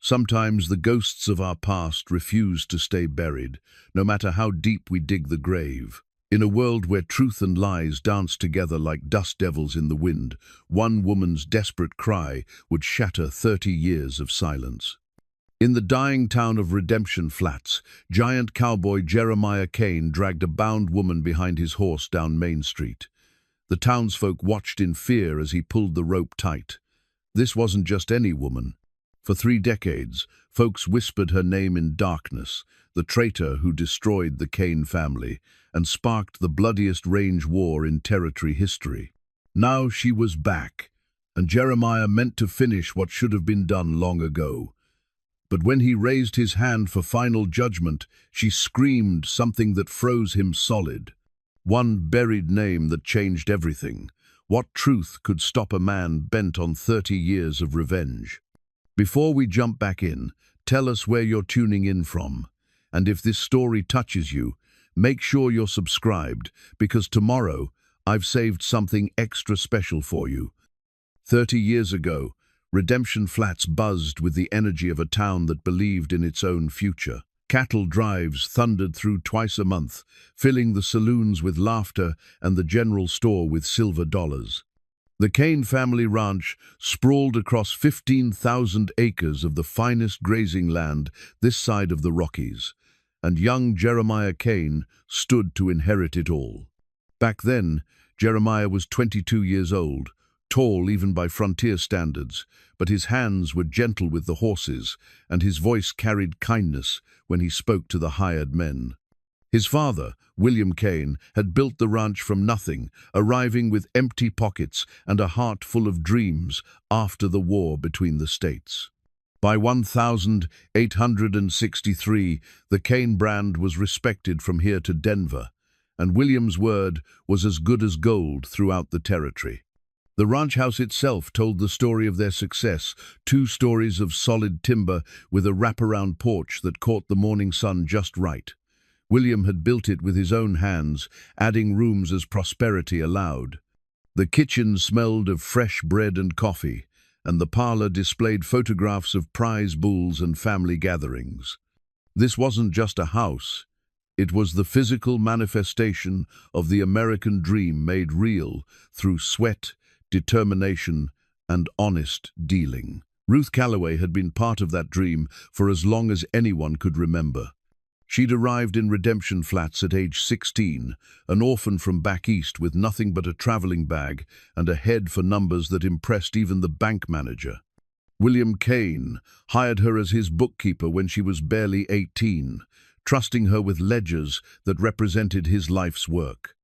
Sometimes the ghosts of our past refuse to stay buried, no matter how deep we dig the grave. In a world where truth and lies dance together like dust devils in the wind, one woman's desperate cry would shatter 30 years of silence. In the dying town of Redemption Flats, giant cowboy Jeremiah Kane dragged a bound woman behind his horse down Main Street. The townsfolk watched in fear as he pulled the rope tight. This wasn't just any woman. For 3 decades, folks whispered her name in darkness, the traitor who destroyed the Kane family and sparked the bloodiest range war in territory history. Now she was back, and Jeremiah meant to finish what should have been done long ago. But when he raised his hand for final judgment, she screamed something that froze him solid. One buried name that changed everything. What truth could stop a man bent on 30 years of revenge? Before we jump back in, tell us where you're tuning in from. And if this story touches you, make sure you're subscribed, because tomorrow I've saved something extra special for you. 30 years ago, Redemption Flats buzzed with the energy of a town that believed in its own future. Cattle drives thundered through twice a month, filling the saloons with laughter and the general store with silver dollars. The Kane family ranch sprawled across 15,000 acres of the finest grazing land this side of the Rockies, and young Jeremiah Kane stood to inherit it all. Back then, Jeremiah was 22 years old, tall even by frontier standards, but his hands were gentle with the horses, and his voice carried kindness when he spoke to the hired men. His father, William Kane, had built the ranch from nothing, arriving with empty pockets and a heart full of dreams after the war between the states. By 1863, the Kane brand was respected from here to Denver, and William's word was as good as gold throughout the territory. The ranch house itself told the story of their success, 2 stories of solid timber with a wraparound porch that caught the morning sun just right. William had built it with his own hands, adding rooms as prosperity allowed. The kitchen smelled of fresh bread and coffee, and the parlor displayed photographs of prize bulls and family gatherings. This wasn't just a house. It was the physical manifestation of the American dream made real through sweat, determination, and honest dealing. Ruth Calloway had been part of that dream for as long as anyone could remember. She'd arrived in Redemption Flats at age 16, an orphan from back east with nothing but a traveling bag and a head for numbers that impressed even the bank manager. William Kane hired her as his bookkeeper when she was barely 18, trusting her with ledgers that represented his life's work.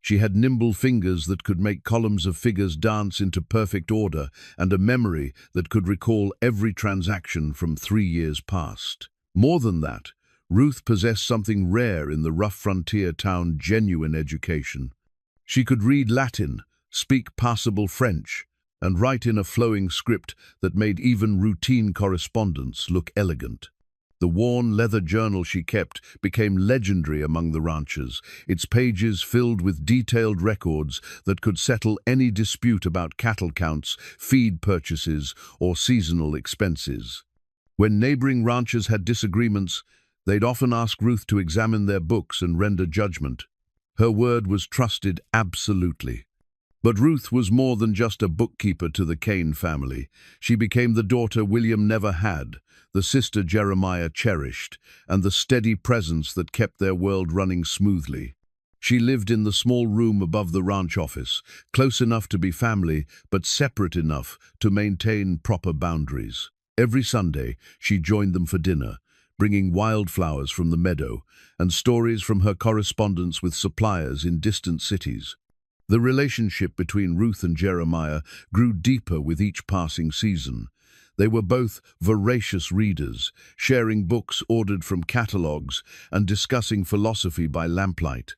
She had nimble fingers that could make columns of figures dance into perfect order and a memory that could recall every transaction from 3 years past. More than that, Ruth possessed something rare in the rough frontier town: genuine education. She could read Latin, speak passable French, and write in a flowing script that made even routine correspondence look elegant. The worn leather journal she kept became legendary among the ranchers, its pages filled with detailed records that could settle any dispute about cattle counts, feed purchases, or seasonal expenses. When neighboring ranchers had disagreements, they'd often ask Ruth to examine their books and render judgment. Her word was trusted absolutely. But Ruth was more than just a bookkeeper to the Kane family. She became the daughter William never had, the sister Jeremiah cherished, and the steady presence that kept their world running smoothly. She lived in the small room above the ranch office, close enough to be family, but separate enough to maintain proper boundaries. Every Sunday, she joined them for dinner, bringing wildflowers from the meadow and stories from her correspondence with suppliers in distant cities. The relationship between Ruth and Jeremiah grew deeper with each passing season. They were both voracious readers, sharing books ordered from catalogs and discussing philosophy by lamplight.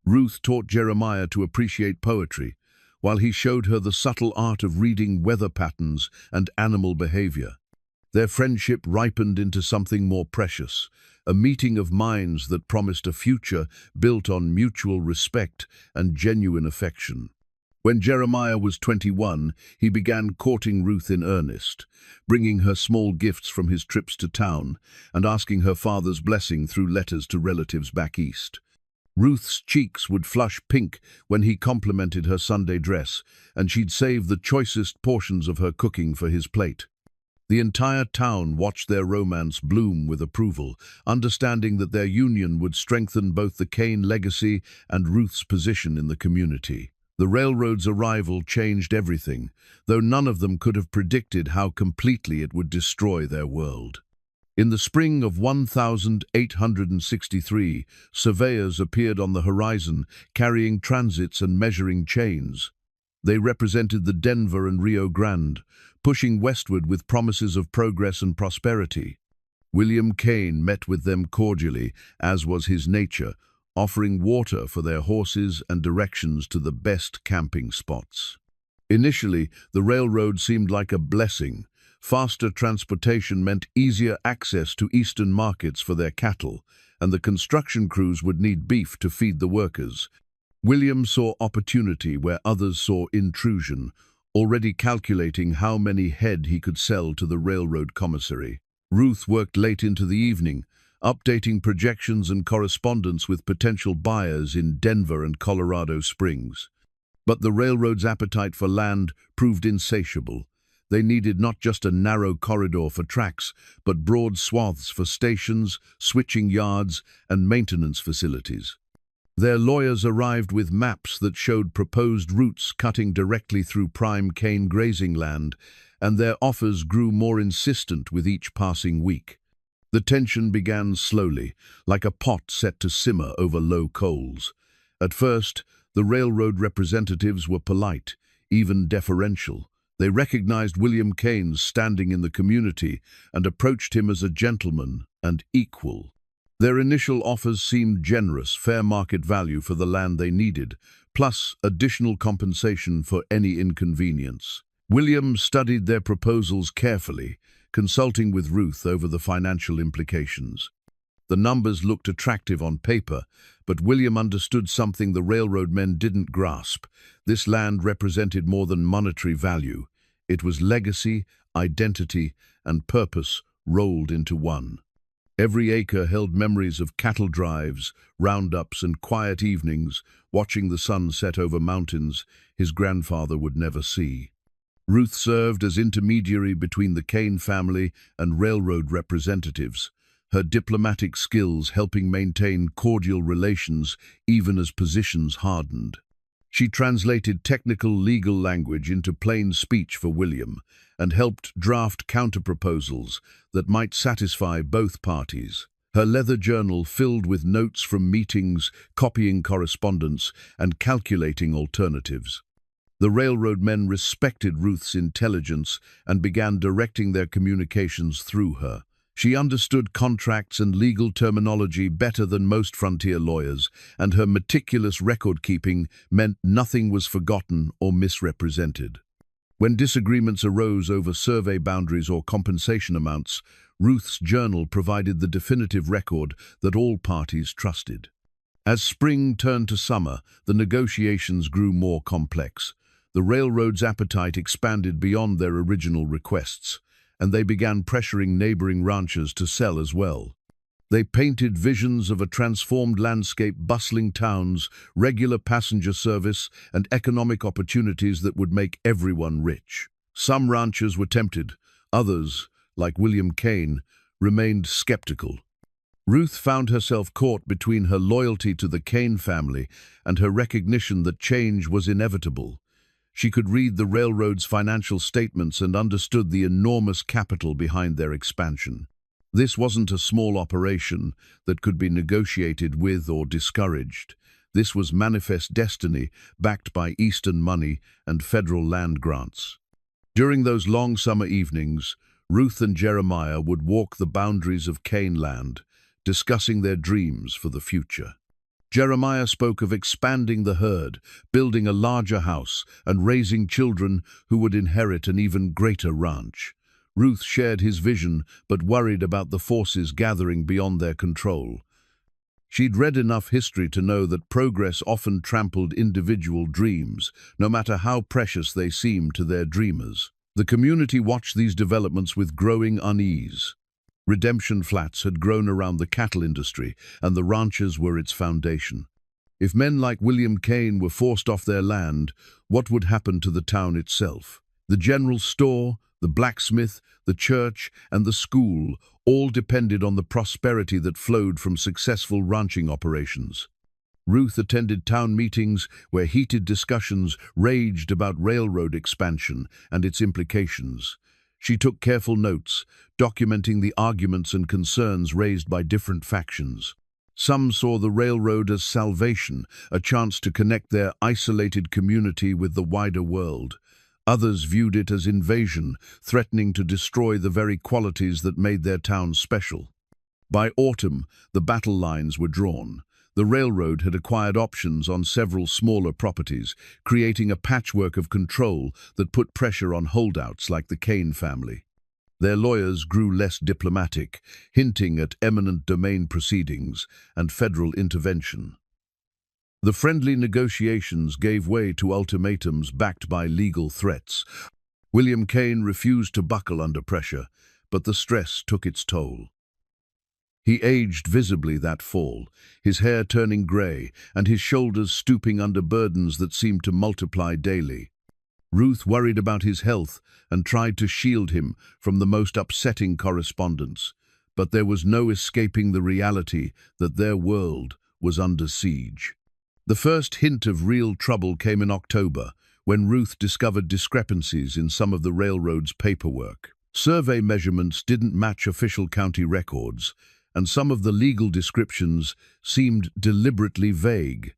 Ruth taught Jeremiah to appreciate poetry, while he showed her the subtle art of reading weather patterns and animal behavior. Their friendship ripened into something more precious, a meeting of minds that promised a future built on mutual respect and genuine affection. When Jeremiah was 21, he began courting Ruth in earnest, bringing her small gifts from his trips to town and asking her father's blessing through letters to relatives back east. Ruth's cheeks would flush pink when he complimented her Sunday dress, and she'd save the choicest portions of her cooking for his plate. The entire town watched their romance bloom with approval, understanding that their union would strengthen both the Kane legacy and Ruth's position in the community. The railroad's arrival changed everything, though none of them could have predicted how completely it would destroy their world. In the spring of 1863, surveyors appeared on the horizon, carrying transits and measuring chains. They represented the Denver and Rio Grande, pushing westward with promises of progress and prosperity. William Kane met with them cordially, as was his nature, offering water for their horses and directions to the best camping spots. Initially, the railroad seemed like a blessing. Faster transportation meant easier access to eastern markets for their cattle, and the construction crews would need beef to feed the workers. William saw opportunity where others saw intrusion, already calculating how many head he could sell to the railroad commissary. Ruth worked late into the evening, updating projections and correspondence with potential buyers in Denver and Colorado Springs. But the railroad's appetite for land proved insatiable. They needed not just a narrow corridor for tracks, but broad swaths for stations, switching yards, and maintenance facilities. Their lawyers arrived with maps that showed proposed routes cutting directly through prime Kane grazing land, and their offers grew more insistent with each passing week. The tension began slowly, like a pot set to simmer over low coals. At first, the railroad representatives were polite, even deferential. They recognized William Kane's standing in the community and approached him as a gentleman and equal. Their initial offers seemed generous, fair market value for the land they needed, plus additional compensation for any inconvenience. William studied their proposals carefully, consulting with Ruth over the financial implications. The numbers looked attractive on paper, but William understood something the railroad men didn't grasp. This land represented more than monetary value. It was legacy, identity, and purpose rolled into one. Every acre held memories of cattle drives, roundups, and quiet evenings, watching the sun set over mountains his grandfather would never see. Ruth served as intermediary between the Kane family and railroad representatives, her diplomatic skills helping maintain cordial relations even as positions hardened. She translated technical legal language into plain speech for William and helped draft counterproposals that might satisfy both parties. Her leather journal filled with notes from meetings, copying correspondence, and calculating alternatives. The railroad men respected Ruth's intelligence and began directing their communications through her. She understood contracts and legal terminology better than most frontier lawyers, and her meticulous record-keeping meant nothing was forgotten or misrepresented. When disagreements arose over survey boundaries or compensation amounts, Ruth's journal provided the definitive record that all parties trusted. As spring turned to summer, the negotiations grew more complex. The railroad's appetite expanded beyond their original requests, and they began pressuring neighboring ranchers to sell as well. They painted visions of a transformed landscape, bustling towns, regular passenger service, and economic opportunities that would make everyone rich. Some ranchers were tempted, others, like William Kane, remained skeptical. Ruth found herself caught between her loyalty to the Kane family and her recognition that change was inevitable. She could read the railroad's financial statements and understood the enormous capital behind their expansion. This wasn't a small operation that could be negotiated with or discouraged. This was manifest destiny, backed by Eastern money and federal land grants. During those long summer evenings, Ruth and Jeremiah would walk the boundaries of Kane land, discussing their dreams for the future. Jeremiah spoke of expanding the herd, building a larger house, and raising children who would inherit an even greater ranch. Ruth shared his vision, but worried about the forces gathering beyond their control. She'd read enough history to know that progress often trampled individual dreams, no matter how precious they seemed to their dreamers. The community watched these developments with growing unease. Redemption flats had grown around the cattle industry, and the ranches were its foundation. If men like William Kane were forced off their land, what would happen to the town itself? The general store, the blacksmith, the church, and the school all depended on the prosperity that flowed from successful ranching operations. Ruth attended town meetings where heated discussions raged about railroad expansion and its implications. She took careful notes, documenting the arguments and concerns raised by different factions. Some saw the railroad as salvation, a chance to connect their isolated community with the wider world. Others viewed it as invasion, threatening to destroy the very qualities that made their town special. By autumn, the battle lines were drawn. The railroad had acquired options on several smaller properties, creating a patchwork of control that put pressure on holdouts like the Kane family. Their lawyers grew less diplomatic, hinting at eminent domain proceedings and federal intervention. The friendly negotiations gave way to ultimatums backed by legal threats. William Kane refused to buckle under pressure, but the stress took its toll. He aged visibly that fall, his hair turning grey and his shoulders stooping under burdens that seemed to multiply daily. Ruth worried about his health and tried to shield him from the most upsetting correspondence, but there was no escaping the reality that their world was under siege. The first hint of real trouble came in October, when Ruth discovered discrepancies in some of the railroad's paperwork. Survey measurements didn't match official county records, and some of the legal descriptions seemed deliberately vague.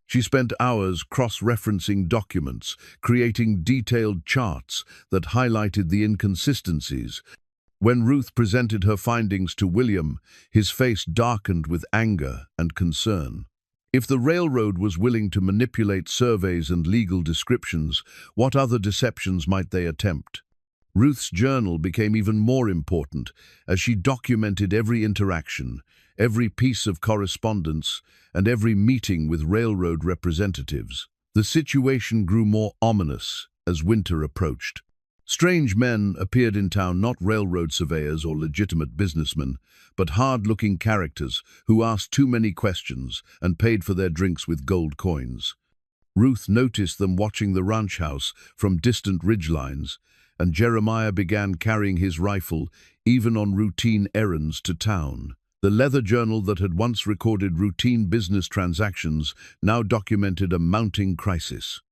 She spent hours cross-referencing documents, creating detailed charts that highlighted the inconsistencies. When Ruth presented her findings to William, his face darkened with anger and concern. If the railroad was willing to manipulate surveys and legal descriptions, what other deceptions might they attempt? Ruth's journal became even more important as she documented every interaction, every piece of correspondence, and every meeting with railroad representatives. The situation grew more ominous as winter approached. Strange men appeared in town, not railroad surveyors or legitimate businessmen, but hard-looking characters who asked too many questions and paid for their drinks with gold coins. Ruth noticed them watching the ranch house from distant ridgelines, and Jeremiah began carrying his rifle even on routine errands to town. The leather journal that had once recorded routine business transactions now documented a mounting crisis.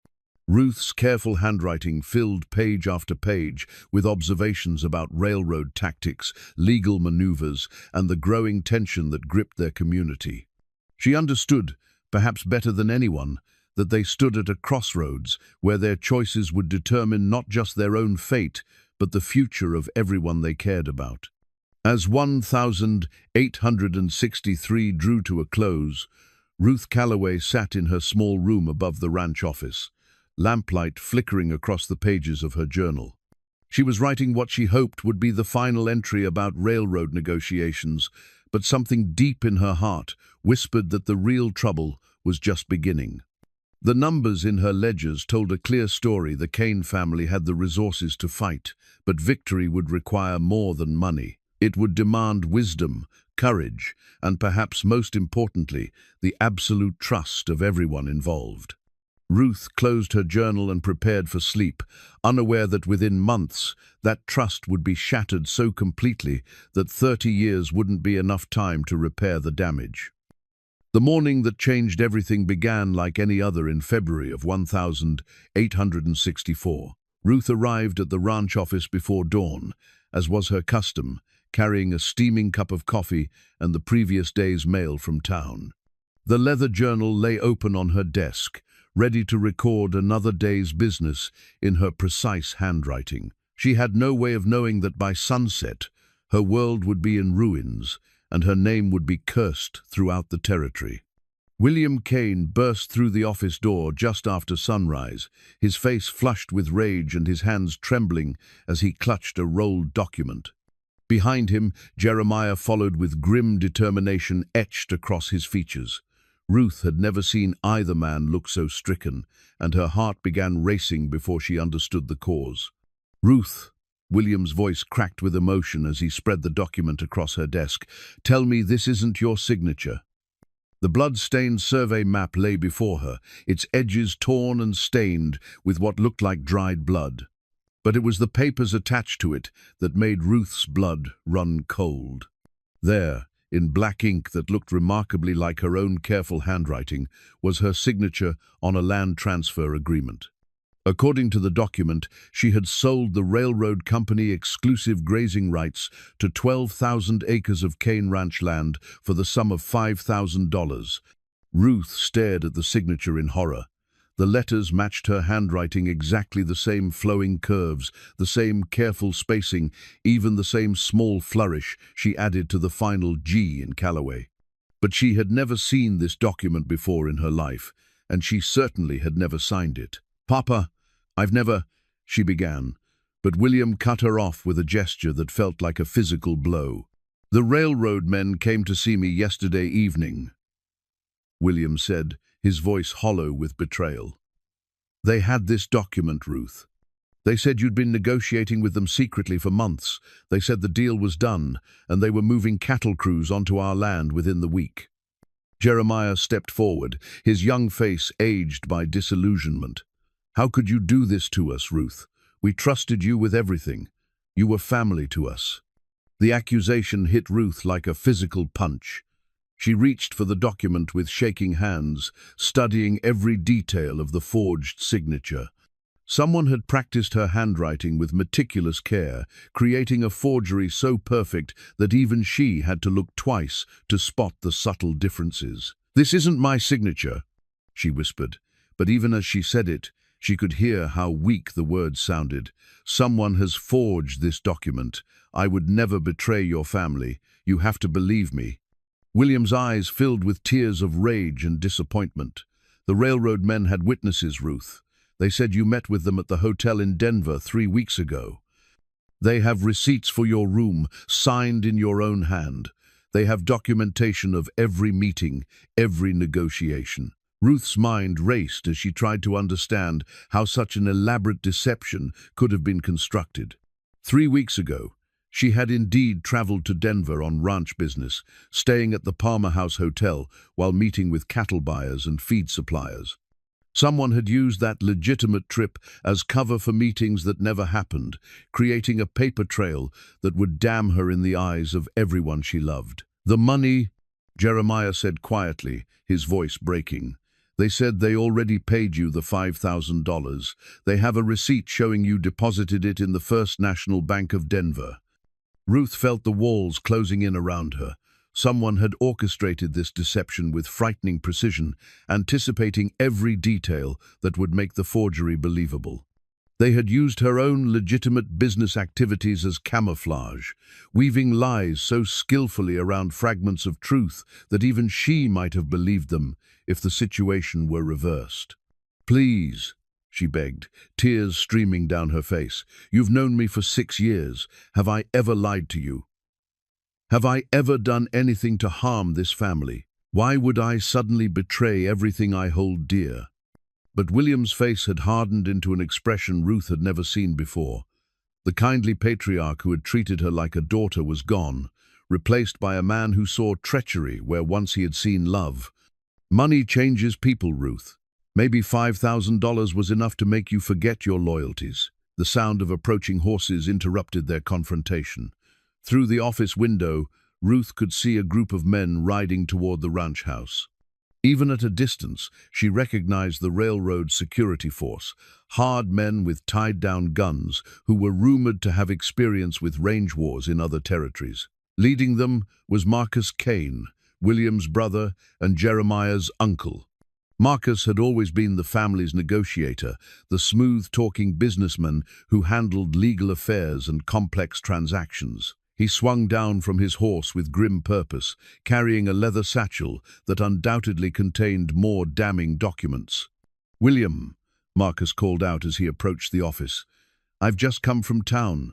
Ruth's careful handwriting filled page after page with observations about railroad tactics, legal maneuvers, and the growing tension that gripped their community. She understood, perhaps better than anyone, that they stood at a crossroads where their choices would determine not just their own fate, but the future of everyone they cared about. As 1863 drew to a close, Ruth Calloway sat in her small room above the ranch office, lamplight flickering across the pages of her journal. She was writing what she hoped would be the final entry about railroad negotiations, but something deep in her heart whispered that the real trouble was just beginning. The numbers in her ledgers told a clear story. The Kane family had the resources to fight, but victory would require more than money. It would demand wisdom, courage, and perhaps most importantly, the absolute trust of everyone involved. Ruth closed her journal and prepared for sleep, unaware that within months that trust would be shattered so completely that 30 years wouldn't be enough time to repair the damage. The morning that changed everything began like any other in February of 1864. Ruth arrived at the ranch office before dawn, as was her custom, carrying a steaming cup of coffee and the previous day's mail from town. The leather journal lay open on her desk, ready to record another day's business in her precise handwriting. She had no way of knowing that by sunset, her world would be in ruins and her name would be cursed throughout the territory. William Kane burst through the office door just after sunrise, his face flushed with rage and his hands trembling as he clutched a rolled document. Behind him, Jeremiah followed with grim determination etched across his features. Ruth had never seen either man look so stricken, and her heart began racing before she understood the cause. "Ruth," William's voice cracked with emotion as he spread the document across her desk, "tell me this isn't your signature." The blood-stained survey map lay before her, its edges torn and stained with what looked like dried blood. But it was the papers attached to it that made Ruth's blood run cold. There, in black ink that looked remarkably like her own careful handwriting, was her signature on a land transfer agreement. According to the document, she had sold the railroad company exclusive grazing rights to 12,000 acres of cane ranch land for the sum of $5,000. Ruth stared at the signature in horror. The letters matched her handwriting, exactly the same flowing curves, the same careful spacing, even the same small flourish she added to the final G in Callaway. But she had never seen this document before in her life, and she certainly had never signed it. "Papa, I've never," she began, but William cut her off with a gesture that felt like a physical blow. "The railroad men came to see me yesterday evening," William said, his voice hollow with betrayal. "They had this document, Ruth. They said you'd been negotiating with them secretly for months. They said the deal was done, and they were moving cattle crews onto our land within the week." Jeremiah stepped forward, his young face aged by disillusionment. "How could you do this to us, Ruth? We trusted you with everything. You were family to us." The accusation hit Ruth like a physical punch. She reached for the document with shaking hands, studying every detail of the forged signature. Someone had practiced her handwriting with meticulous care, creating a forgery so perfect that even she had to look twice to spot the subtle differences. "This isn't my signature," she whispered, but even as she said it, she could hear how weak the words sounded. "Someone has forged this document. I would never betray your family. You have to believe me." William's eyes filled with tears of rage and disappointment. "The railroad men had witnesses, Ruth. They said you met with them at the hotel in Denver 3 weeks ago. They have receipts for your room, signed in your own hand. They have documentation of every meeting, every negotiation." Ruth's mind raced as she tried to understand how such an elaborate deception could have been constructed. 3 weeks ago, she had indeed traveled to Denver on ranch business, staying at the Palmer House Hotel while meeting with cattle buyers and feed suppliers. Someone had used that legitimate trip as cover for meetings that never happened, creating a paper trail that would damn her in the eyes of everyone she loved. "The money," Jeremiah said quietly, his voice breaking. "They said they already paid you the $5,000. They have a receipt showing you deposited it in the First National Bank of Denver." Ruth felt the walls closing in around her. Someone had orchestrated this deception with frightening precision, anticipating every detail that would make the forgery believable. They had used her own legitimate business activities as camouflage, weaving lies so skillfully around fragments of truth that even she might have believed them if the situation were reversed. "Please," she begged, tears streaming down her face. "You've known me for 6 years. Have I ever lied to you? Have I ever done anything to harm this family? Why would I suddenly betray everything I hold dear?" But William's face had hardened into an expression Ruth had never seen before. The kindly patriarch who had treated her like a daughter was gone, replaced by a man who saw treachery where once he had seen love. "Money changes people, Ruth. Maybe $5,000 was enough to make you forget your loyalties." The sound of approaching horses interrupted their confrontation. Through the office window, Ruth could see a group of men riding toward the ranch house. Even at a distance, she recognized the railroad security force, hard men with tied-down guns who were rumored to have experience with range wars in other territories. Leading them was Marcus Kane, William's brother and Jeremiah's uncle. Marcus had always been the family's negotiator, the smooth-talking businessman who handled legal affairs and complex transactions. He swung down from his horse with grim purpose, carrying a leather satchel that undoubtedly contained more damning documents. "William," Marcus called out as he approached the office, "I've just come from town.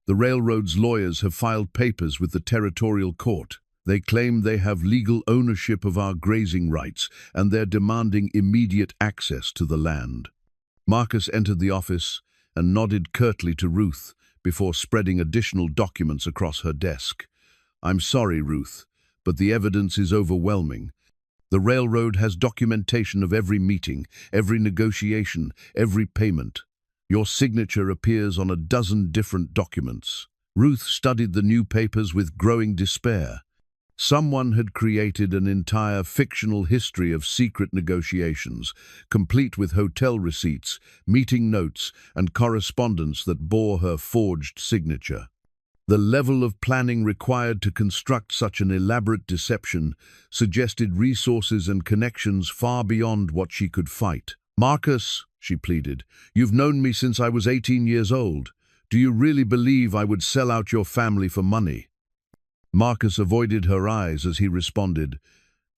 The railroad's lawyers have filed papers with the territorial court. They claim they have legal ownership of our grazing rights, and they're demanding immediate access to the land. Marcus entered the office and nodded curtly to Ruth before spreading additional documents across her desk. I'm sorry, Ruth, but the evidence is overwhelming. The railroad has documentation of every meeting, every negotiation, every payment. Your signature appears on a dozen different documents. Ruth studied the new papers with growing despair. Someone had created an entire fictional history of secret negotiations, complete with hotel receipts, meeting notes, and correspondence that bore her forged signature. The level of planning required to construct such an elaborate deception suggested resources and connections far beyond what she could fight. Marcus, she pleaded, you've known me since I was 18 years old. Do you really believe I would sell out your family for money? Marcus avoided her eyes as he responded,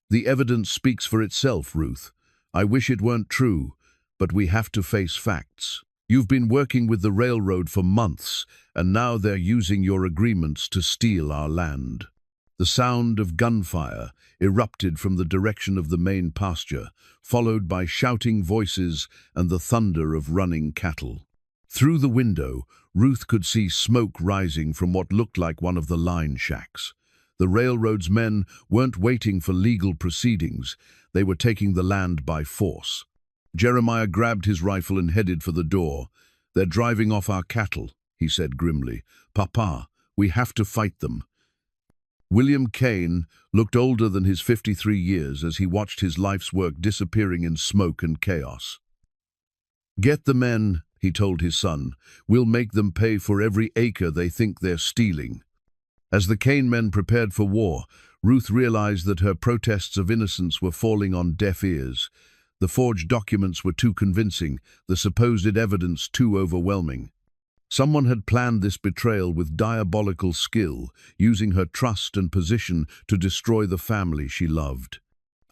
The evidence speaks for itself, Ruth. I wish it weren't true, but we have to face facts. You've been working with the railroad for months, and now they're using your agreements to steal our land. The sound of gunfire erupted from the direction of the main pasture, followed by shouting voices and the thunder of running cattle. Through the window, Ruth could see smoke rising from what looked like one of the line shacks. The railroad's men weren't waiting for legal proceedings. They were taking the land by force. Jeremiah grabbed his rifle and headed for the door. They're driving off our cattle, he said grimly. Papa, we have to fight them. William Kane looked older than his 53 years as he watched his life's work disappearing in smoke and chaos. Get the men, he told his son. We'll make them pay for every acre they think they're stealing. As the Kane men prepared for war, Ruth realized that her protests of innocence were falling on deaf ears. The forged documents were too convincing, the supposed evidence too overwhelming. Someone had planned this betrayal with diabolical skill, using her trust and position to destroy the family she loved.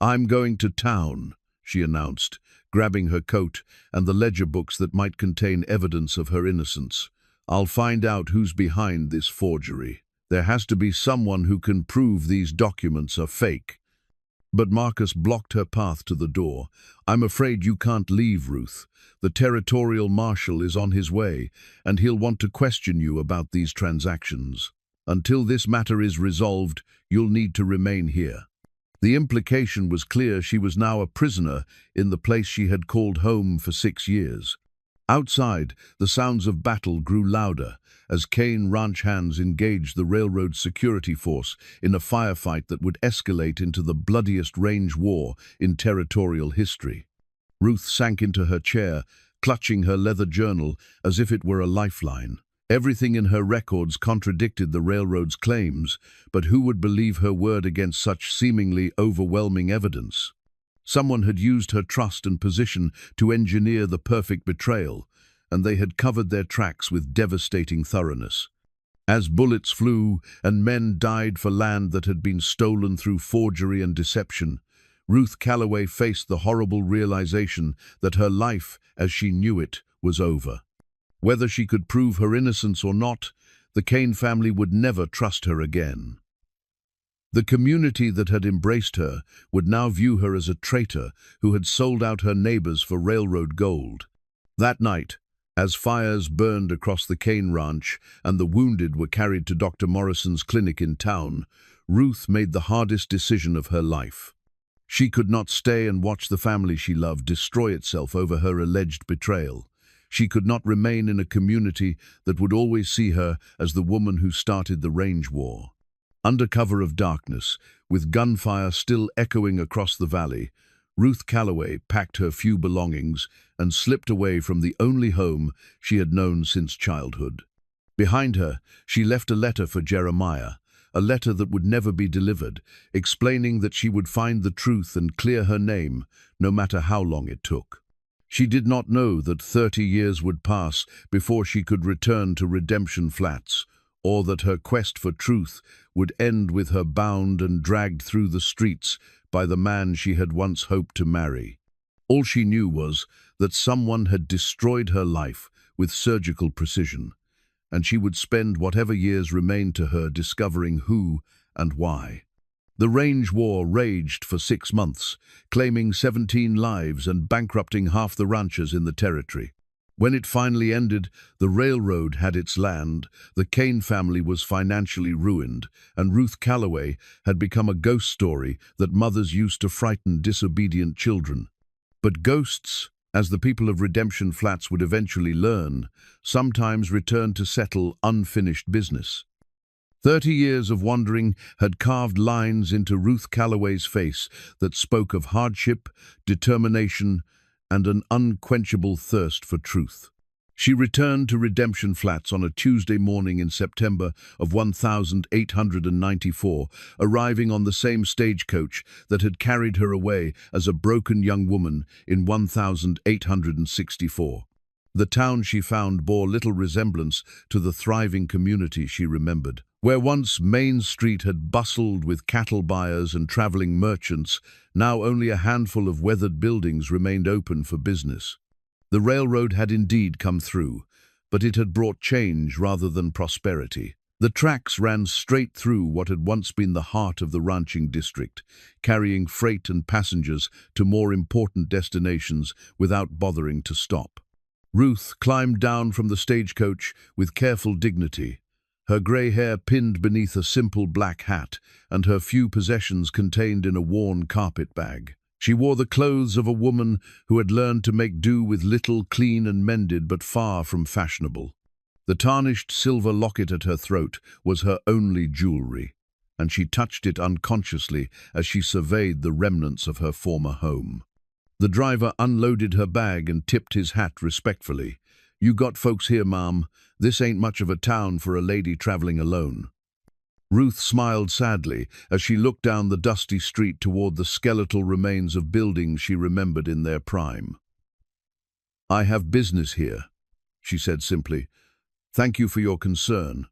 I'm going to town, she announced, grabbing her coat and the ledger books that might contain evidence of her innocence. I'll find out who's behind this forgery. There has to be someone who can prove these documents are fake. But Marcus blocked her path to the door. I'm afraid you can't leave, Ruth. The territorial marshal is on his way, and he'll want to question you about these transactions. Until this matter is resolved, you'll need to remain here. The implication was clear. She was now a prisoner in the place she had called home for 6 years. Outside, the sounds of battle grew louder as Kane ranch hands engaged the railroad security force in a firefight that would escalate into the bloodiest range war in territorial history. Ruth sank into her chair, clutching her leather journal as if it were a lifeline. Everything in her records contradicted the railroad's claims, but who would believe her word against such seemingly overwhelming evidence? Someone had used her trust and position to engineer the perfect betrayal, and they had covered their tracks with devastating thoroughness. As bullets flew and men died for land that had been stolen through forgery and deception, Ruth Calloway faced the horrible realization that her life, as she knew it, was over. Whether she could prove her innocence or not, the Kane family would never trust her again. The community that had embraced her would now view her as a traitor who had sold out her neighbors for railroad gold. That night, as fires burned across the Kane ranch and the wounded were carried to Dr. Morrison's clinic in town, Ruth made the hardest decision of her life. She could not stay and watch the family she loved destroy itself over her alleged betrayal. She could not remain in a community that would always see her as the woman who started the range war. Under cover of darkness, with gunfire still echoing across the valley, Ruth Calloway packed her few belongings and slipped away from the only home she had known since childhood. Behind her, she left a letter for Jeremiah, a letter that would never be delivered, explaining that she would find the truth and clear her name, no matter how long it took. She did not know that 30 years would pass before she could return to Redemption Flats, or that her quest for truth would end with her bound and dragged through the streets by the man she had once hoped to marry. All she knew was that someone had destroyed her life with surgical precision, and she would spend whatever years remained to her discovering who and why. The range war raged for 6 months, claiming 17 lives and bankrupting half the ranchers in the territory. When it finally ended, the railroad had its land, the Kane family was financially ruined, and Ruth Calloway had become a ghost story that mothers used to frighten disobedient children. But ghosts, as the people of Redemption Flats would eventually learn, sometimes returned to settle unfinished business. 30 years of wandering had carved lines into Ruth Calloway's face that spoke of hardship, determination, and an unquenchable thirst for truth. She returned to Redemption Flats on a Tuesday morning in September of 1894, arriving on the same stagecoach that had carried her away as a broken young woman in 1864. The town she found bore little resemblance to the thriving community she remembered. Where once Main Street had bustled with cattle buyers and traveling merchants, now only a handful of weathered buildings remained open for business. The railroad had indeed come through, but it had brought change rather than prosperity. The tracks ran straight through what had once been the heart of the ranching district, carrying freight and passengers to more important destinations without bothering to stop. Ruth climbed down from the stagecoach with careful dignity, her grey hair pinned beneath a simple black hat and her few possessions contained in a worn carpet bag. She wore the clothes of a woman who had learned to make do with little, clean and mended, but far from fashionable. The tarnished silver locket at her throat was her only jewelry, and she touched it unconsciously as she surveyed the remnants of her former home. The driver unloaded her bag and tipped his hat respectfully. "You got folks here, ma'am. This ain't much of a town for a lady traveling alone." Ruth smiled sadly as she looked down the dusty street toward the skeletal remains of buildings she remembered in their prime. "I have business here," she said simply. "Thank you for your concern."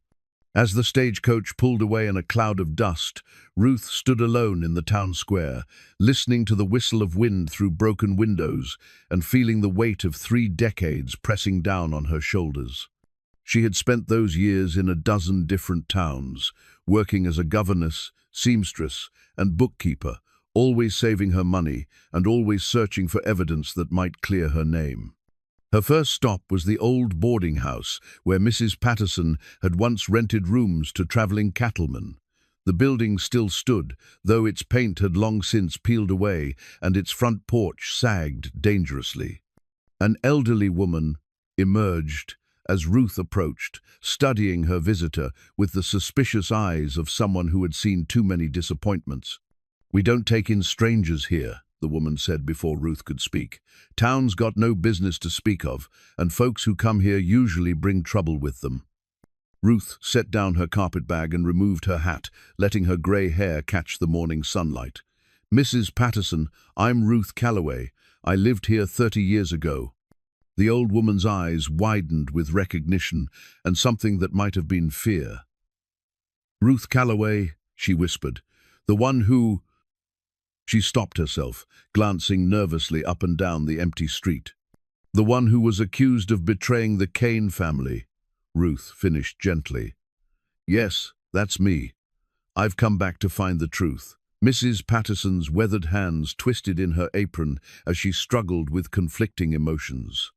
As the stagecoach pulled away in a cloud of dust, Ruth stood alone in the town square, listening to the whistle of wind through broken windows and feeling the weight of 3 decades pressing down on her shoulders. She had spent those years in a dozen different towns, working as a governess, seamstress, and bookkeeper, always saving her money and always searching for evidence that might clear her name. Her first stop was the old boarding house where Mrs. Patterson had once rented rooms to traveling cattlemen. The building still stood, though its paint had long since peeled away and its front porch sagged dangerously. An elderly woman emerged as Ruth approached, studying her visitor with the suspicious eyes of someone who had seen too many disappointments. "We don't take in strangers here," the woman said before Ruth could speak. "Town's got no business to speak of, and folks who come here usually bring trouble with them." Ruth set down her carpetbag and removed her hat, letting her grey hair catch the morning sunlight. "Mrs. Patterson, I'm Ruth Calloway. I lived here 30 years ago." The old woman's eyes widened with recognition and something that might have been fear. "Ruth Calloway," she whispered, "the one who—" She stopped herself, glancing nervously up and down the empty street. "The one who was accused of betraying the Kane family," Ruth finished gently. "Yes, that's me. I've come back to find the truth." Mrs. Patterson's weathered hands twisted in her apron as she struggled with conflicting emotions.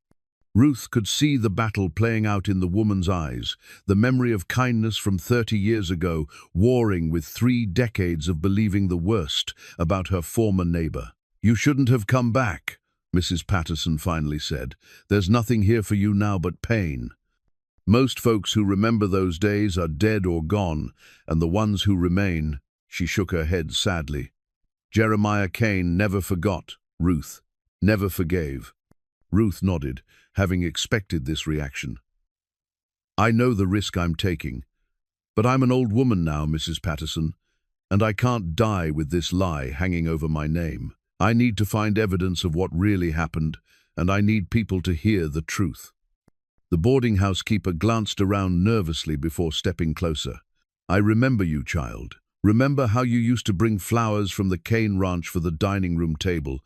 Ruth could see the battle playing out in the woman's eyes, the memory of kindness from 30 years ago warring with 3 decades of believing the worst about her former neighbor. "You shouldn't have come back," Mrs. Patterson finally said. "There's nothing here for you now but pain. Most folks who remember those days are dead or gone, and the ones who remain—" She shook her head sadly. "Jeremiah Kane never forgot, Ruth, never forgave." Ruth nodded, having expected this reaction. "I know the risk I'm taking, but I'm an old woman now, Mrs. Patterson, and I can't die with this lie hanging over my name. I need to find evidence of what really happened, and I need people to hear the truth." The boarding house keeper glanced around nervously before stepping closer. "I remember you, child. Remember how you used to bring flowers from the Kane Ranch for the dining room table,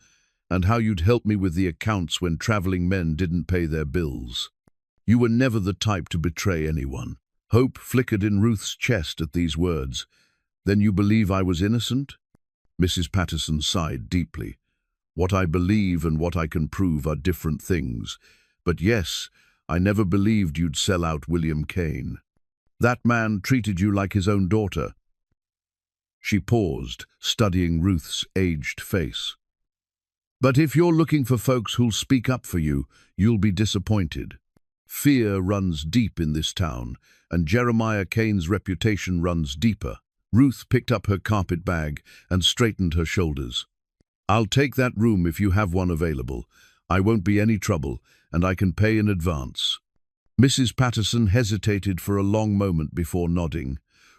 and how you'd help me with the accounts when traveling men didn't pay their bills. You were never the type to betray anyone. Hope flickered in Ruth's chest at these words. Then you believe I was innocent? Mrs. Patterson sighed deeply. What I believe and what I can prove are different things. But yes, I never believed you'd sell out William Kane. That man treated you like his own daughter. She paused, studying Ruth's aged face. But if you're looking for folks who'll speak up for you, you'll be disappointed. Fear runs deep in this town, and Jeremiah Kane's reputation runs deeper. Ruth picked up her carpet bag and straightened her shoulders. I'll take that room if you have one available. I won't be any trouble, and I can pay in advance. Mrs. Patterson hesitated for a long moment before nodding.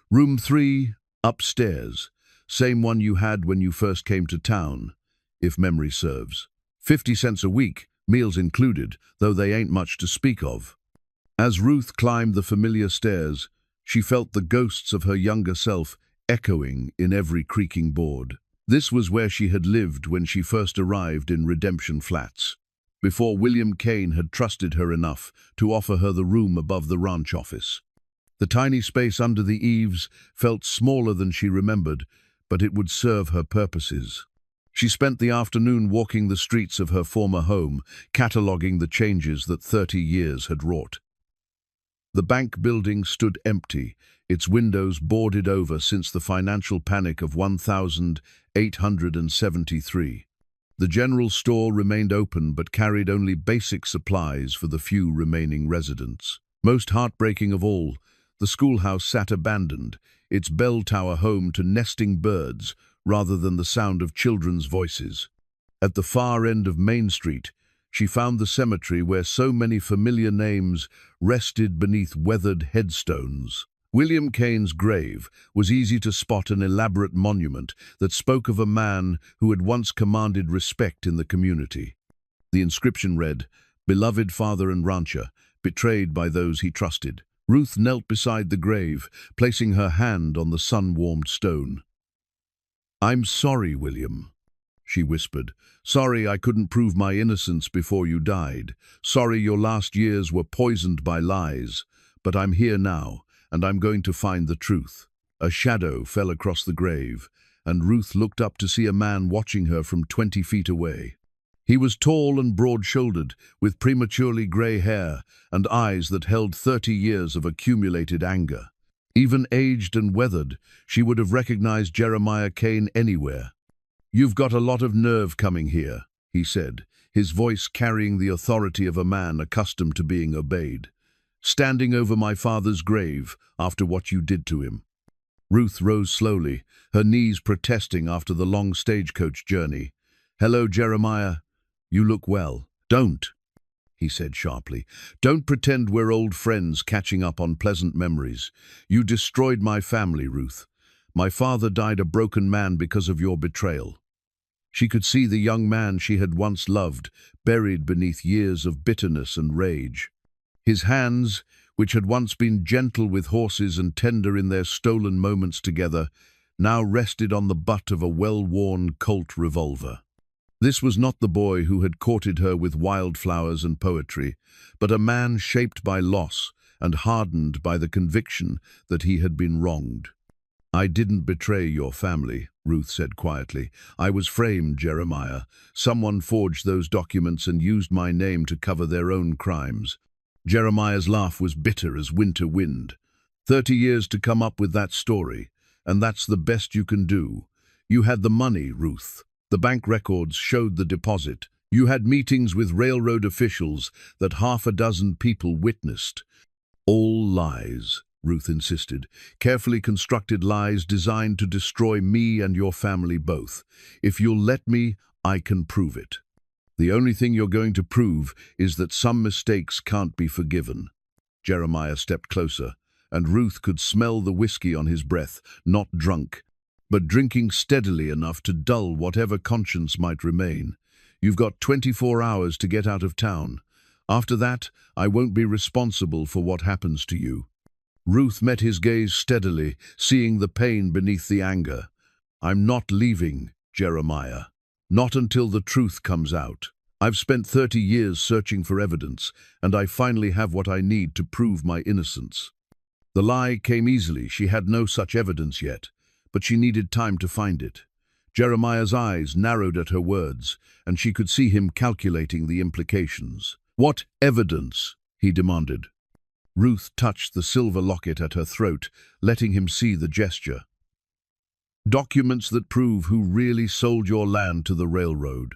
Room 3, upstairs. Same one you had when you first came to town, if memory serves. 50 cents a week, meals included, though they ain't much to speak of. As Ruth climbed the familiar stairs, she felt the ghosts of her younger self echoing in every creaking board. This was where she had lived when she first arrived in Redemption Flats, before William Kane had trusted her enough to offer her the room above the ranch office. The tiny space under the eaves felt smaller than she remembered, but it would serve her purposes. She spent the afternoon walking the streets of her former home, cataloguing the changes that 30 years had wrought. The bank building stood empty, its windows boarded over since the financial panic of 1873. The general store remained open but carried only basic supplies for the few remaining residents. Most heartbreaking of all, the schoolhouse sat abandoned, its bell tower home to nesting birds rather than the sound of children's voices. At the far end of Main Street, she found the cemetery where so many familiar names rested beneath weathered headstones. William Kane's grave was easy to spot, an elaborate monument that spoke of a man who had once commanded respect in the community. The inscription read, "Beloved father and rancher, betrayed by those he trusted." Ruth knelt beside the grave, placing her hand on the sun-warmed stone. "I'm sorry, William," she whispered. "Sorry I couldn't prove my innocence before you died. Sorry your last years were poisoned by lies. But I'm here now, and I'm going to find the truth." A shadow fell across the grave, and Ruth looked up to see a man watching her from 20 feet away. He was tall and broad-shouldered, with prematurely grey hair and eyes that held 30 years of accumulated anger. Even aged and weathered, she would have recognized Jeremiah Kane anywhere. "You've got a lot of nerve coming here," he said, his voice carrying the authority of a man accustomed to being obeyed. "Standing over my father's grave after what you did to him." Ruth rose slowly, her knees protesting after the long stagecoach journey. "Hello, Jeremiah. You look well." "Don't," he said sharply. "Don't pretend we're old friends catching up on pleasant memories. You destroyed my family, Ruth. My father died a broken man because of your betrayal." She could see the young man she had once loved, buried beneath years of bitterness and rage. His hands, which had once been gentle with horses and tender in their stolen moments together, now rested on the butt of a well-worn Colt revolver. This was not the boy who had courted her with wildflowers and poetry, but a man shaped by loss and hardened by the conviction that he had been wronged. "I didn't betray your family," Ruth said quietly. "I was framed, Jeremiah. Someone forged those documents and used my name to cover their own crimes." Jeremiah's laugh was bitter as winter wind. 30 years to come up with that story, and that's the best you can do. You had the money, Ruth. The bank records showed the deposit. You had meetings with railroad officials that half a dozen people witnessed. "All lies," Ruth insisted. "Carefully constructed lies designed to destroy me and your family both. If you'll let me, I can prove it. The only thing you're going to prove is that some mistakes can't be forgiven." Jeremiah stepped closer, and Ruth could smell the whiskey on his breath, not drunk, but drinking steadily enough to dull whatever conscience might remain. "You've got 24 hours to get out of town. After that, I won't be responsible for what happens to you." Ruth met his gaze steadily, seeing the pain beneath the anger. "I'm not leaving, Jeremiah. Not until the truth comes out." I've spent 30 years searching for evidence, and I finally have what I need to prove my innocence. The lie came easily. She had no such evidence yet, but she needed time to find it. Jeremiah's eyes narrowed at her words, and she could see him calculating the implications. "What evidence?" he demanded. Ruth touched the silver locket at her throat, letting him see the gesture. "Documents that prove who really sold your land to the railroad.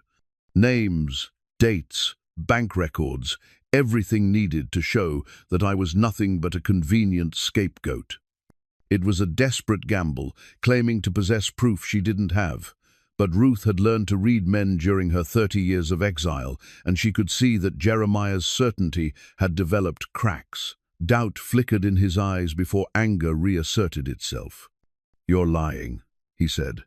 Names, dates, bank records, everything needed to show that I was nothing but a convenient scapegoat." It was a desperate gamble, claiming to possess proof she didn't have. But Ruth had learned to read men during her 30 years of exile, and she could see that Jeremiah's certainty had developed cracks. Doubt flickered in his eyes before anger reasserted itself. "You're lying," he said,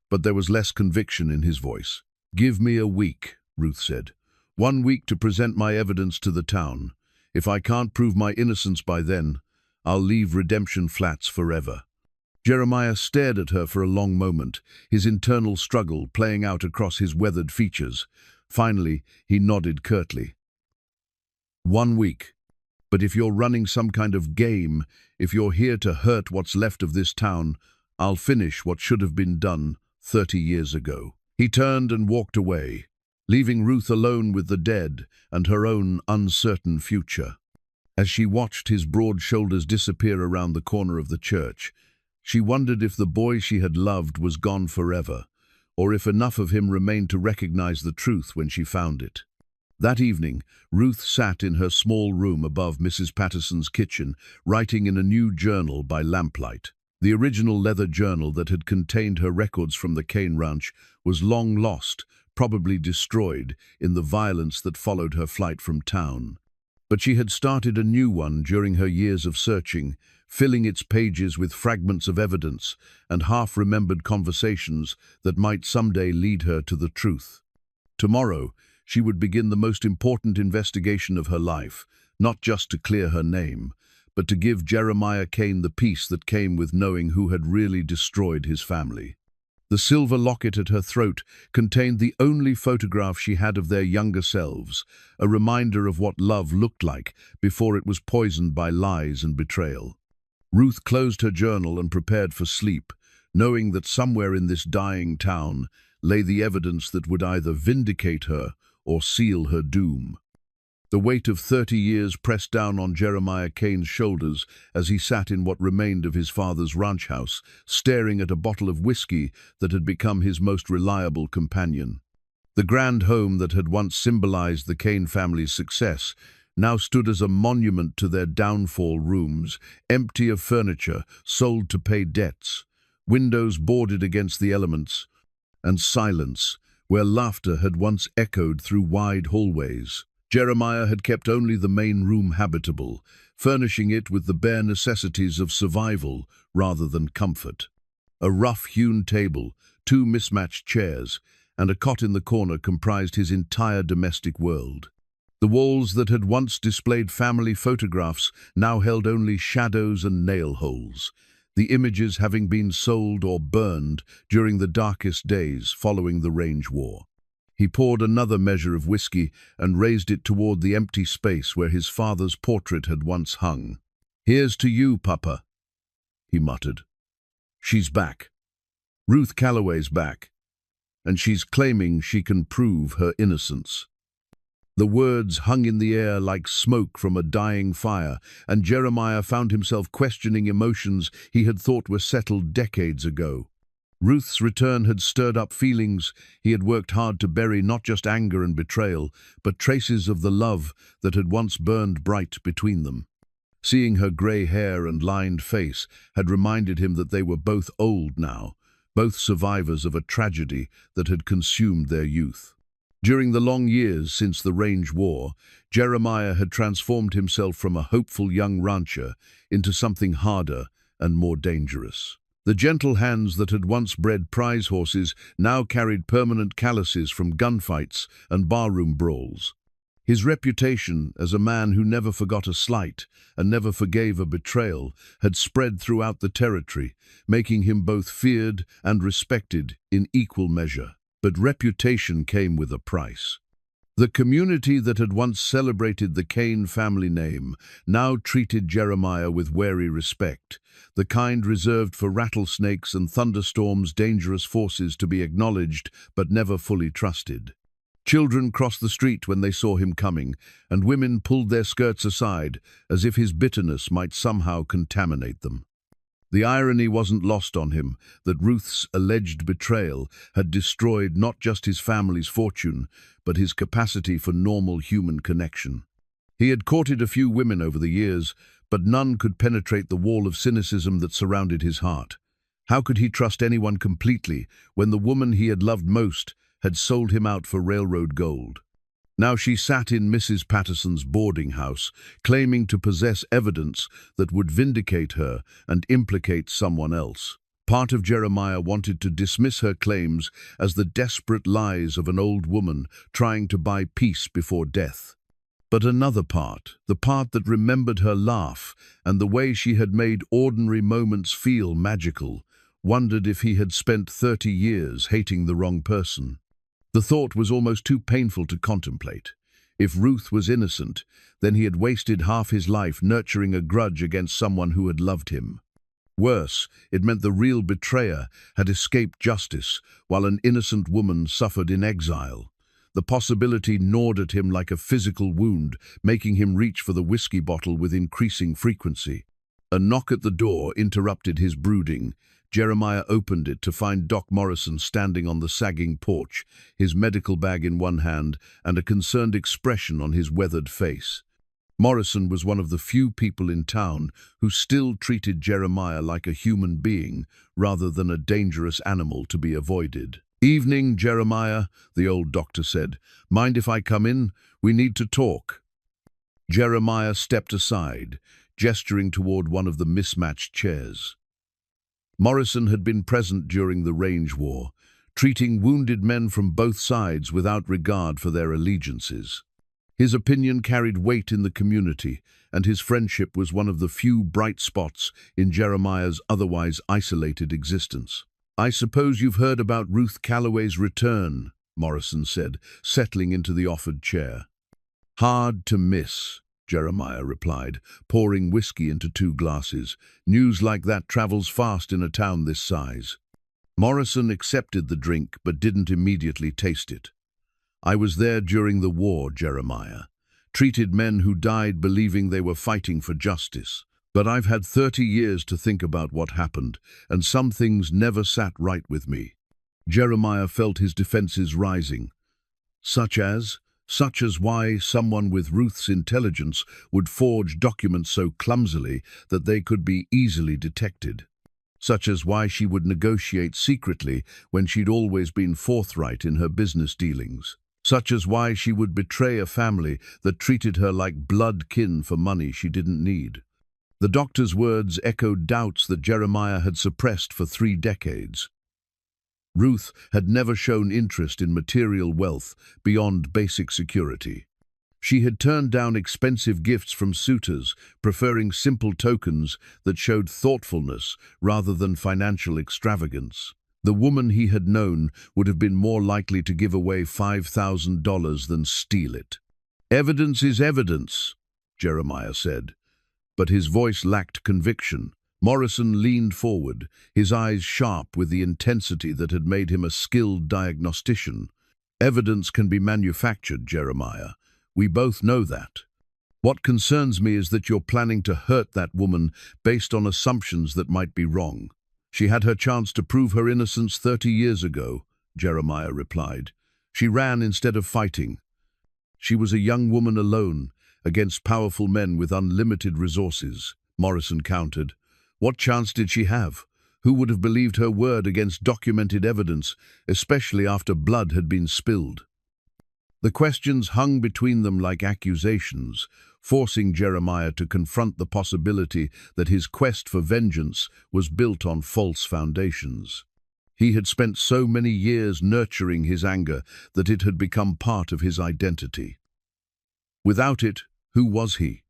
but there was less conviction in his voice. "Give me a week," Ruth said. "1 week to present my evidence to the town. If I can't prove my innocence by then, I'll leave Redemption Flats forever." Jeremiah stared at her for a long moment, his internal struggle playing out across his weathered features. Finally, he nodded curtly. "1 week. But if you're running some kind of game, if you're here to hurt what's left of this town, I'll finish what should have been done 30 years ago." He turned and walked away, leaving Ruth alone with the dead and her own uncertain future. As she watched his broad shoulders disappear around the corner of the church, she wondered if the boy she had loved was gone forever, or if enough of him remained to recognize the truth when she found it. That evening, Ruth sat in her small room above Mrs. Patterson's kitchen, writing in a new journal by lamplight. The original leather journal that had contained her records from the Cane Ranch was long lost, probably destroyed, in the violence that followed her flight from town. But she had started a new one during her years of searching, filling its pages with fragments of evidence and half-remembered conversations that might someday lead her to the truth. Tomorrow, she would begin the most important investigation of her life, not just to clear her name, but to give Jeremiah Kane the peace that came with knowing who had really destroyed his family. The silver locket at her throat contained the only photograph she had of their younger selves, a reminder of what love looked like before it was poisoned by lies and betrayal. Ruth closed her journal and prepared for sleep, knowing that somewhere in this dying town lay the evidence that would either vindicate her or seal her doom. The weight of 30 years pressed down on Jeremiah Kane's shoulders as he sat in what remained of his father's ranch house, staring at a bottle of whiskey that had become his most reliable companion. The grand home that had once symbolized the Kane family's success now stood as a monument to their downfall. Rooms, empty of furniture, sold to pay debts, windows boarded against the elements, and silence, where laughter had once echoed through wide hallways. Jeremiah had kept only the main room habitable, furnishing it with the bare necessities of survival rather than comfort. A rough-hewn table, 2 mismatched chairs, and a cot in the corner comprised his entire domestic world. The walls that had once displayed family photographs now held only shadows and nail holes, the images having been sold or burned during the darkest days following the Range War. He poured another measure of whiskey and raised it toward the empty space where his father's portrait had once hung. "Here's to you, Papa," he muttered. "She's back. Ruth Calloway's back, and she's claiming she can prove her innocence." The words hung in the air like smoke from a dying fire, and Jeremiah found himself questioning emotions he had thought were settled decades ago. Ruth's return had stirred up feelings he had worked hard to bury, not just anger and betrayal, but traces of the love that had once burned bright between them. Seeing her grey hair and lined face had reminded him that they were both old now, both survivors of a tragedy that had consumed their youth. During the long years since the Range War, Jeremiah had transformed himself from a hopeful young rancher into something harder and more dangerous. The gentle hands that had once bred prize horses now carried permanent calluses from gunfights and barroom brawls. His reputation as a man who never forgot a slight and never forgave a betrayal had spread throughout the territory, making him both feared and respected in equal measure. But reputation came with a price. The community that had once celebrated the Cain family name now treated Jeremiah with wary respect, the kind reserved for rattlesnakes and thunderstorms, dangerous forces to be acknowledged but never fully trusted. Children crossed the street when they saw him coming, and women pulled their skirts aside as if his bitterness might somehow contaminate them. The irony wasn't lost on him that Ruth's alleged betrayal had destroyed not just his family's fortune, but his capacity for normal human connection. He had courted a few women over the years, but none could penetrate the wall of cynicism that surrounded his heart. How could he trust anyone completely when the woman he had loved most had sold him out for railroad gold? Now she sat in Mrs. Patterson's boarding house, claiming to possess evidence that would vindicate her and implicate someone else. Part of Jeremiah wanted to dismiss her claims as the desperate lies of an old woman trying to buy peace before death. But another part, the part that remembered her laugh and the way she had made ordinary moments feel magical, wondered if he had spent 30 years hating the wrong person. The thought was almost too painful to contemplate. If Ruth was innocent, then he had wasted half his life nurturing a grudge against someone who had loved him. Worse, it meant the real betrayer had escaped justice, while an innocent woman suffered in exile. The possibility gnawed at him like a physical wound, making him reach for the whiskey bottle with increasing frequency. A knock at the door interrupted his brooding. Jeremiah opened it to find Doc Morrison standing on the sagging porch, his medical bag in one hand and a concerned expression on his weathered face. Morrison was one of the few people in town who still treated Jeremiah like a human being rather than a dangerous animal to be avoided. "Evening, Jeremiah," the old doctor said. "Mind if I come in? We need to talk." Jeremiah stepped aside, gesturing toward one of the mismatched chairs. Morrison had been present during the Range War, treating wounded men from both sides without regard for their allegiances. His opinion carried weight in the community, and his friendship was one of the few bright spots in Jeremiah's otherwise isolated existence. "I suppose you've heard about Ruth Calloway's return," Morrison said, settling into the offered chair. "Hard to miss," Jeremiah replied, pouring whiskey into 2 glasses. "News like that travels fast in a town this size." Morrison accepted the drink but didn't immediately taste it. "I was there during the war, Jeremiah. Treated men who died believing they were fighting for justice. But I've had 30 years to think about what happened, and some things never sat right with me." Jeremiah felt his defenses rising. Such as why someone with Ruth's intelligence would forge documents so clumsily that they could be easily detected. Such as why she would negotiate secretly when she'd always been forthright in her business dealings. Such as why she would betray a family that treated her like blood kin for money she didn't need. The doctor's words echoed doubts that Jeremiah had suppressed for 3 decades. Ruth had never shown interest in material wealth beyond basic security. She had turned down expensive gifts from suitors, preferring simple tokens that showed thoughtfulness rather than financial extravagance. The woman he had known would have been more likely to give away $5,000 than steal it. "Evidence is evidence," Jeremiah said, but his voice lacked conviction. Morrison leaned forward, his eyes sharp with the intensity that had made him a skilled diagnostician. "Evidence can be manufactured, Jeremiah. We both know that. What concerns me is that you're planning to hurt that woman based on assumptions that might be wrong." "She had her chance to prove her innocence 30 years ago," Jeremiah replied. "She ran instead of fighting. She was a young woman alone, against powerful men with unlimited resources," Morrison countered. "What chance did she have? Who would have believed her word against documented evidence, especially after blood had been spilled?" The questions hung between them like accusations, forcing Jeremiah to confront the possibility that his quest for vengeance was built on false foundations. He had spent so many years nurturing his anger that it had become part of his identity. Without it, who was he?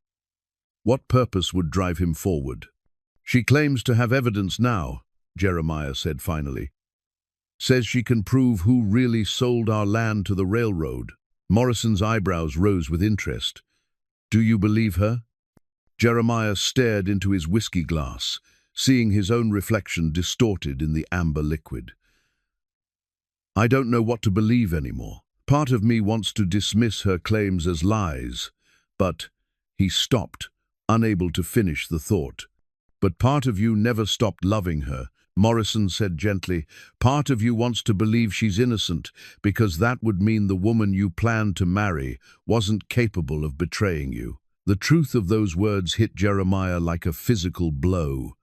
What purpose would drive him forward? "She claims to have evidence now," Jeremiah said finally. "Says she can prove who really sold our land to the railroad." Morrison's eyebrows rose with interest. "Do you believe her?" Jeremiah stared into his whiskey glass, seeing his own reflection distorted in the amber liquid. "I don't know what to believe anymore. Part of me wants to dismiss her claims as lies, but—" He stopped, unable to finish the thought. "But part of you never stopped loving her," Morrison said gently. "Part of you wants to believe she's innocent, because that would mean the woman you planned to marry wasn't capable of betraying you." The truth of those words hit Jeremiah like a physical blow.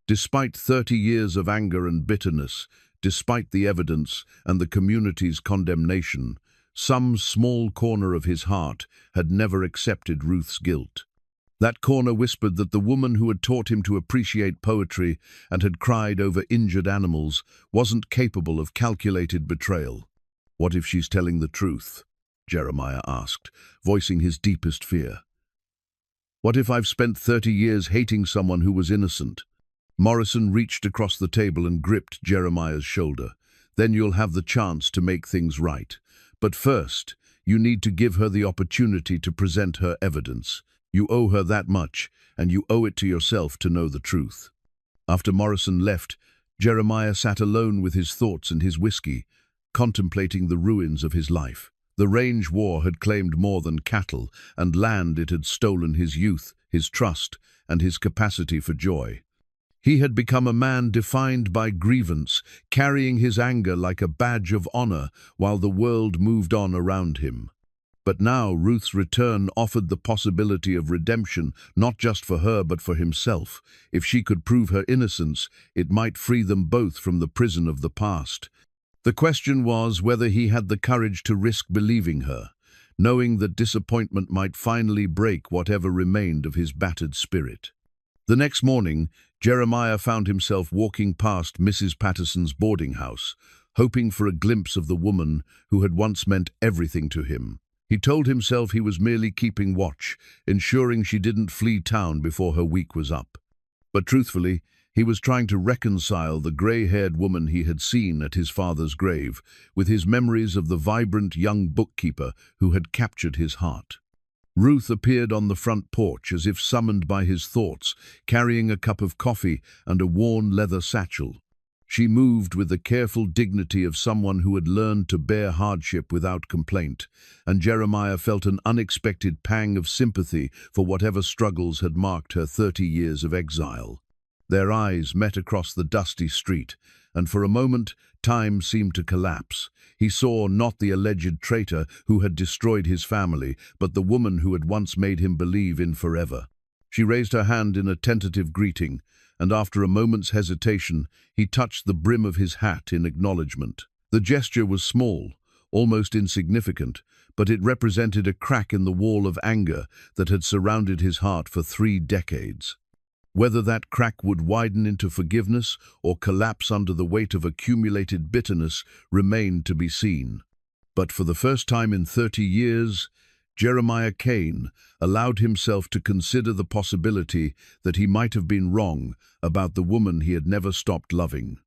Despite 30 years of anger and bitterness, despite the evidence and the community's condemnation, some small corner of his heart had never accepted Ruth's guilt. That corner whispered that the woman who had taught him to appreciate poetry and had cried over injured animals wasn't capable of calculated betrayal. "What if she's telling the truth?" Jeremiah asked, voicing his deepest fear. "What if I've spent 30 years hating someone who was innocent?" Morrison reached across the table and gripped Jeremiah's shoulder. "Then you'll have the chance to make things right. But first, you need to give her the opportunity to present her evidence. You owe her that much, and you owe it to yourself to know the truth." After Morrison left, Jeremiah sat alone with his thoughts and his whiskey, contemplating the ruins of his life. The range war had claimed more than cattle and land. It had stolen his youth, his trust, and his capacity for joy. He had become a man defined by grievance, carrying his anger like a badge of honor while the world moved on around him. But now Ruth's return offered the possibility of redemption, not just for her but for himself. If she could prove her innocence, it might free them both from the prison of the past. The question was whether he had the courage to risk believing her, knowing that disappointment might finally break whatever remained of his battered spirit. The next morning, Jeremiah found himself walking past Mrs. Patterson's boarding house, hoping for a glimpse of the woman who had once meant everything to him. He told himself he was merely keeping watch, ensuring she didn't flee town before her week was up. But truthfully, he was trying to reconcile the gray-haired woman he had seen at his father's grave with his memories of the vibrant young bookkeeper who had captured his heart. Ruth appeared on the front porch as if summoned by his thoughts, carrying a cup of coffee and a worn leather satchel. She moved with the careful dignity of someone who had learned to bear hardship without complaint, and Jeremiah felt an unexpected pang of sympathy for whatever struggles had marked her 30 years of exile. Their eyes met across the dusty street, and for a moment time seemed to collapse. He saw not the alleged traitor who had destroyed his family, but the woman who had once made him believe in forever. She raised her hand in a tentative greeting, and after a moment's hesitation, he touched the brim of his hat in acknowledgement. The gesture was small, almost insignificant, but it represented a crack in the wall of anger that had surrounded his heart for 3 decades. Whether that crack would widen into forgiveness or collapse under the weight of accumulated bitterness remained to be seen. But for the first time in 30 years, Jeremiah Kane allowed himself to consider the possibility that he might have been wrong about the woman he had never stopped loving.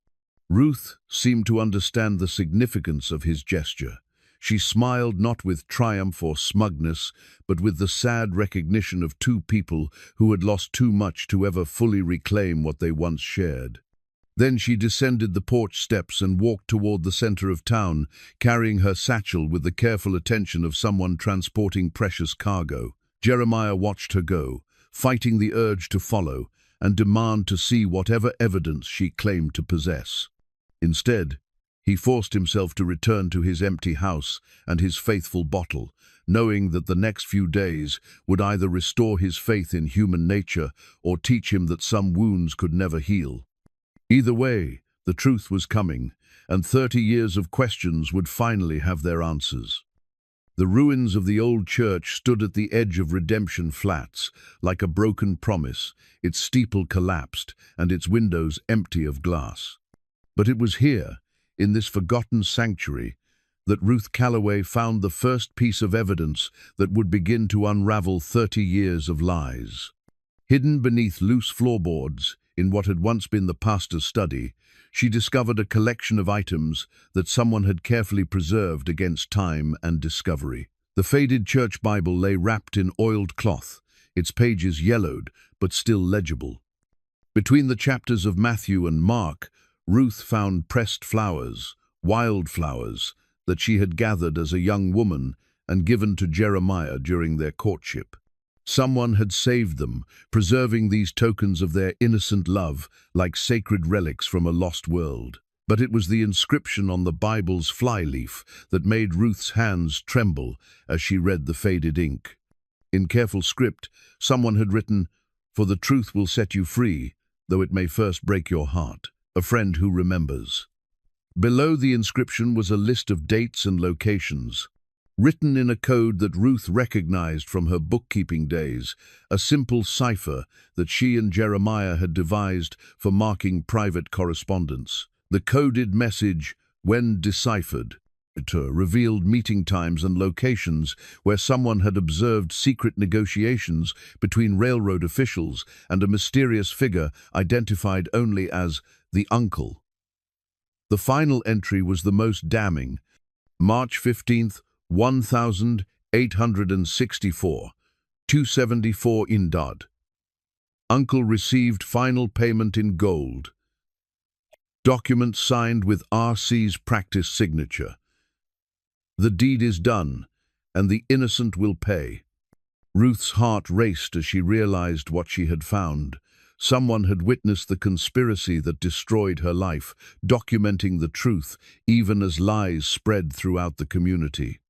Ruth seemed to understand the significance of his gesture. She smiled not with triumph or smugness, but with the sad recognition of 2 people who had lost too much to ever fully reclaim what they once shared. Then she descended the porch steps and walked toward the center of town, carrying her satchel with the careful attention of someone transporting precious cargo. Jeremiah watched her go, fighting the urge to follow and demand to see whatever evidence she claimed to possess. Instead, he forced himself to return to his empty house and his faithful bottle, knowing that the next few days would either restore his faith in human nature or teach him that some wounds could never heal. Either way, the truth was coming, and 30 years of questions would finally have their answers. The ruins of the old church stood at the edge of Redemption Flats, like a broken promise, its steeple collapsed and its windows empty of glass. But it was here, in this forgotten sanctuary, that Ruth Calloway found the first piece of evidence that would begin to unravel 30 years of lies. Hidden beneath loose floorboards, in what had once been the pastor's study, she discovered a collection of items that someone had carefully preserved against time and discovery. The faded church Bible lay wrapped in oiled cloth, its pages yellowed but still legible. Between the chapters of Matthew and Mark, Ruth found pressed flowers, wild flowers, that she had gathered as a young woman and given to Jeremiah during their courtship. Someone had saved them, preserving these tokens of their innocent love like sacred relics from a lost world. But it was the inscription on the Bible's flyleaf that made Ruth's hands tremble as she read the faded ink. In careful script, someone had written, "For the truth will set you free, though it may first break your heart. A friend who remembers." Below the inscription was a list of dates and locations, written in a code that Ruth recognized from her bookkeeping days, a simple cipher that she and Jeremiah had devised for marking private correspondence. The coded message, when deciphered, revealed meeting times and locations where someone had observed secret negotiations between railroad officials and a mysterious figure identified only as the uncle. The final entry was the most damning. March 15th, 1864, 274 Indad. Uncle received final payment in gold. Document signed with R.C.'s practice signature. The deed is done, and the innocent will pay. Ruth's heart raced as she realized what she had found. Someone had witnessed the conspiracy that destroyed her life, documenting the truth, even as lies spread throughout the community.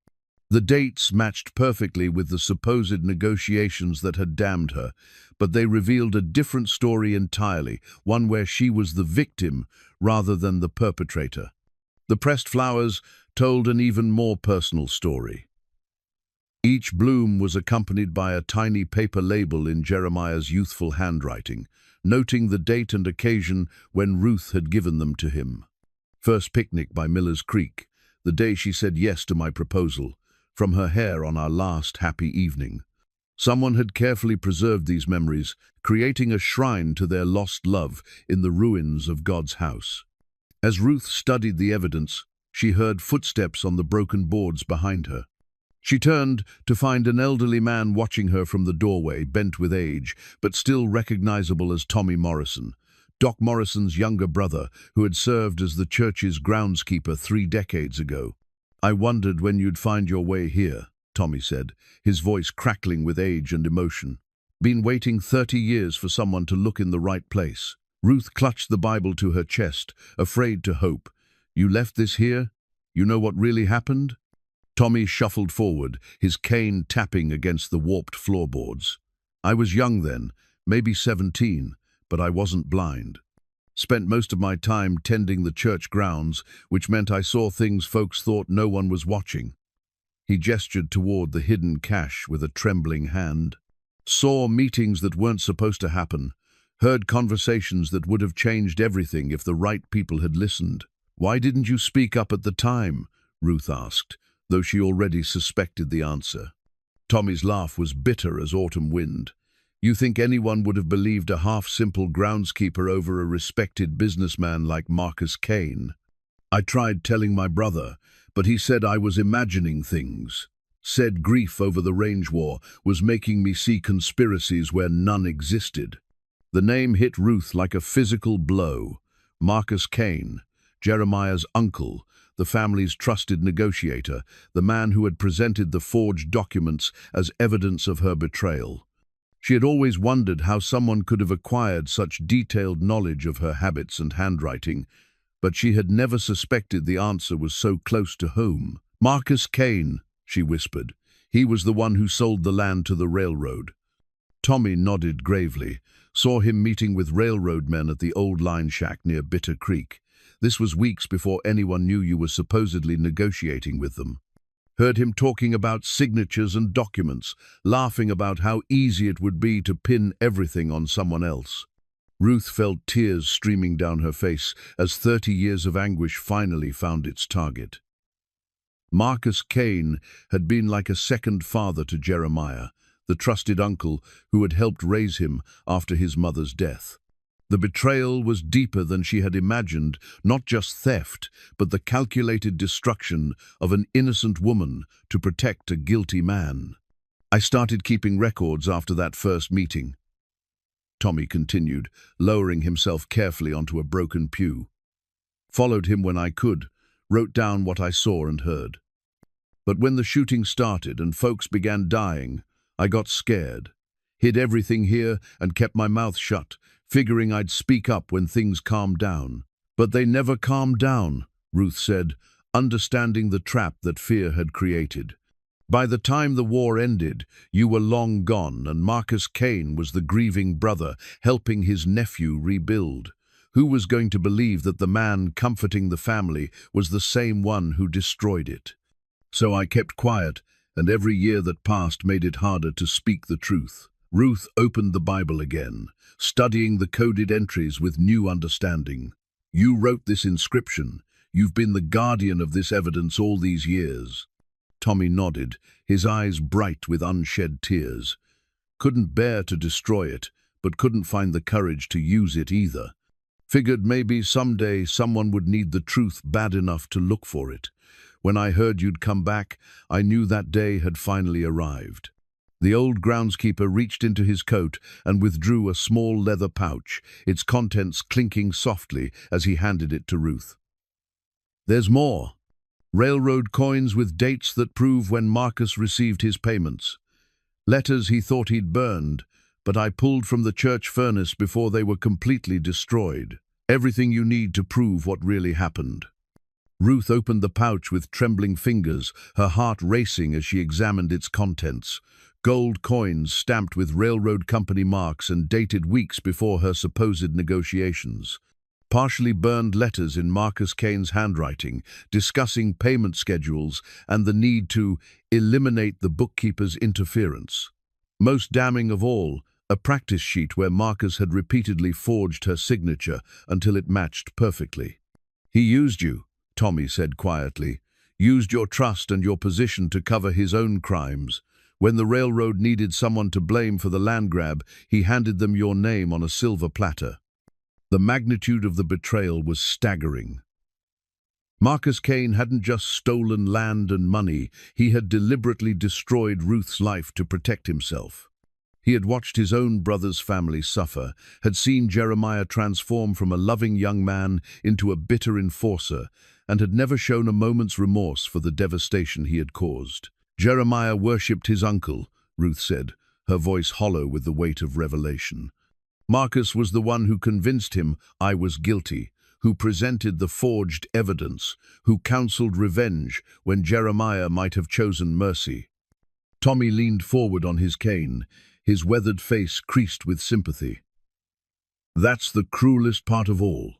The dates matched perfectly with the supposed negotiations that had damned her, but they revealed a different story entirely, one where she was the victim rather than the perpetrator. The pressed flowers told an even more personal story. Each bloom was accompanied by a tiny paper label in Jeremiah's youthful handwriting, noting the date and occasion when Ruth had given them to him. First picnic by Miller's Creek, the day she said yes to my proposal, from her hair on our last happy evening. Someone had carefully preserved these memories, creating a shrine to their lost love in the ruins of God's house. As Ruth studied the evidence, she heard footsteps on the broken boards behind her. She turned to find an elderly man watching her from the doorway, bent with age, but still recognizable as Tommy Morrison, Doc Morrison's younger brother, who had served as the church's groundskeeper 3 decades ago. "I wondered when you'd find your way here," Tommy said, his voice crackling with age and emotion. "Been waiting 30 years for someone to look in the right place." Ruth clutched the Bible to her chest, afraid to hope. "You left this here? You know what really happened?" Tommy shuffled forward, his cane tapping against the warped floorboards. "I was young then, maybe 17, but I wasn't blind. Spent most of my time tending the church grounds, which meant I saw things folks thought no one was watching." He gestured toward the hidden cache with a trembling hand. "Saw meetings that weren't supposed to happen, heard conversations that would have changed everything if the right people had listened." "Why didn't you speak up at the time?" Ruth asked, though she already suspected the answer. Tommy's laugh was bitter as autumn wind. "You think anyone would have believed a half-simple groundskeeper over a respected businessman like Marcus Kane? I tried telling my brother, but he said I was imagining things. Said grief over the range war was making me see conspiracies where none existed." The name hit Ruth like a physical blow. Marcus Kane, Jeremiah's uncle, the family's trusted negotiator, the man who had presented the forged documents as evidence of her betrayal. She had always wondered how someone could have acquired such detailed knowledge of her habits and handwriting, but she had never suspected the answer was so close to home. "Marcus Kane," she whispered. "He was the one who sold the land to the railroad." Tommy nodded gravely, saw him meeting with railroad men at the old line shack near Bitter Creek. This was weeks before anyone knew you were supposedly negotiating with them. Heard him talking about signatures and documents, laughing about how easy it would be to pin everything on someone else. Ruth felt tears streaming down her face as 30 years of anguish finally found its target. Marcus Kane had been like a second father to Jeremiah, the trusted uncle who had helped raise him after his mother's death. The betrayal was deeper than she had imagined, not just theft, but the calculated destruction of an innocent woman to protect a guilty man. I started keeping records after that first meeting, Tommy continued, lowering himself carefully onto a broken pew. Followed him when I could, wrote down what I saw and heard. But when the shooting started and folks began dying, I got scared. Hid everything here and kept my mouth shut, figuring I'd speak up when things calmed down. But they never calmed down, Ruth said, understanding the trap that fear had created. By the time the war ended, you were long gone, and Marcus Kane was the grieving brother helping his nephew rebuild. Who was going to believe that the man comforting the family was the same one who destroyed it? So I kept quiet, and every year that passed made it harder to speak the truth. Ruth opened the Bible again, studying the coded entries with new understanding. You wrote this inscription. You've been the guardian of this evidence all these years. Tommy nodded, his eyes bright with unshed tears. Couldn't bear to destroy it, but couldn't find the courage to use it either. Figured maybe someday someone would need the truth bad enough to look for it. When I heard you'd come back, I knew that day had finally arrived. The old groundskeeper reached into his coat and withdrew a small leather pouch, its contents clinking softly as he handed it to Ruth. There's more. Railroad coins with dates that prove when Marcus received his payments. Letters he thought he'd burned, but I pulled from the church furnace before they were completely destroyed. Everything you need to prove what really happened. Ruth opened the pouch with trembling fingers, her heart racing as she examined its contents. Gold coins stamped with railroad company marks and dated weeks before her supposed negotiations. Partially burned letters in Marcus Kane's handwriting, discussing payment schedules and the need to eliminate the bookkeeper's interference. Most damning of all, a practice sheet where Marcus had repeatedly forged her signature until it matched perfectly. He used you, Tommy said quietly, used your trust and your position to cover his own crimes. When the railroad needed someone to blame for the land grab, he handed them your name on a silver platter. The magnitude of the betrayal was staggering. Marcus Kane hadn't just stolen land and money, he had deliberately destroyed Ruth's life to protect himself. He had watched his own brother's family suffer, had seen Jeremiah transform from a loving young man into a bitter enforcer, and had never shown a moment's remorse for the devastation he had caused. Jeremiah worshipped his uncle, Ruth said, her voice hollow with the weight of revelation. Marcus was the one who convinced him I was guilty, who presented the forged evidence, who counseled revenge when Jeremiah might have chosen mercy. Tommy leaned forward on his cane, his weathered face creased with sympathy. That's the cruelest part of all.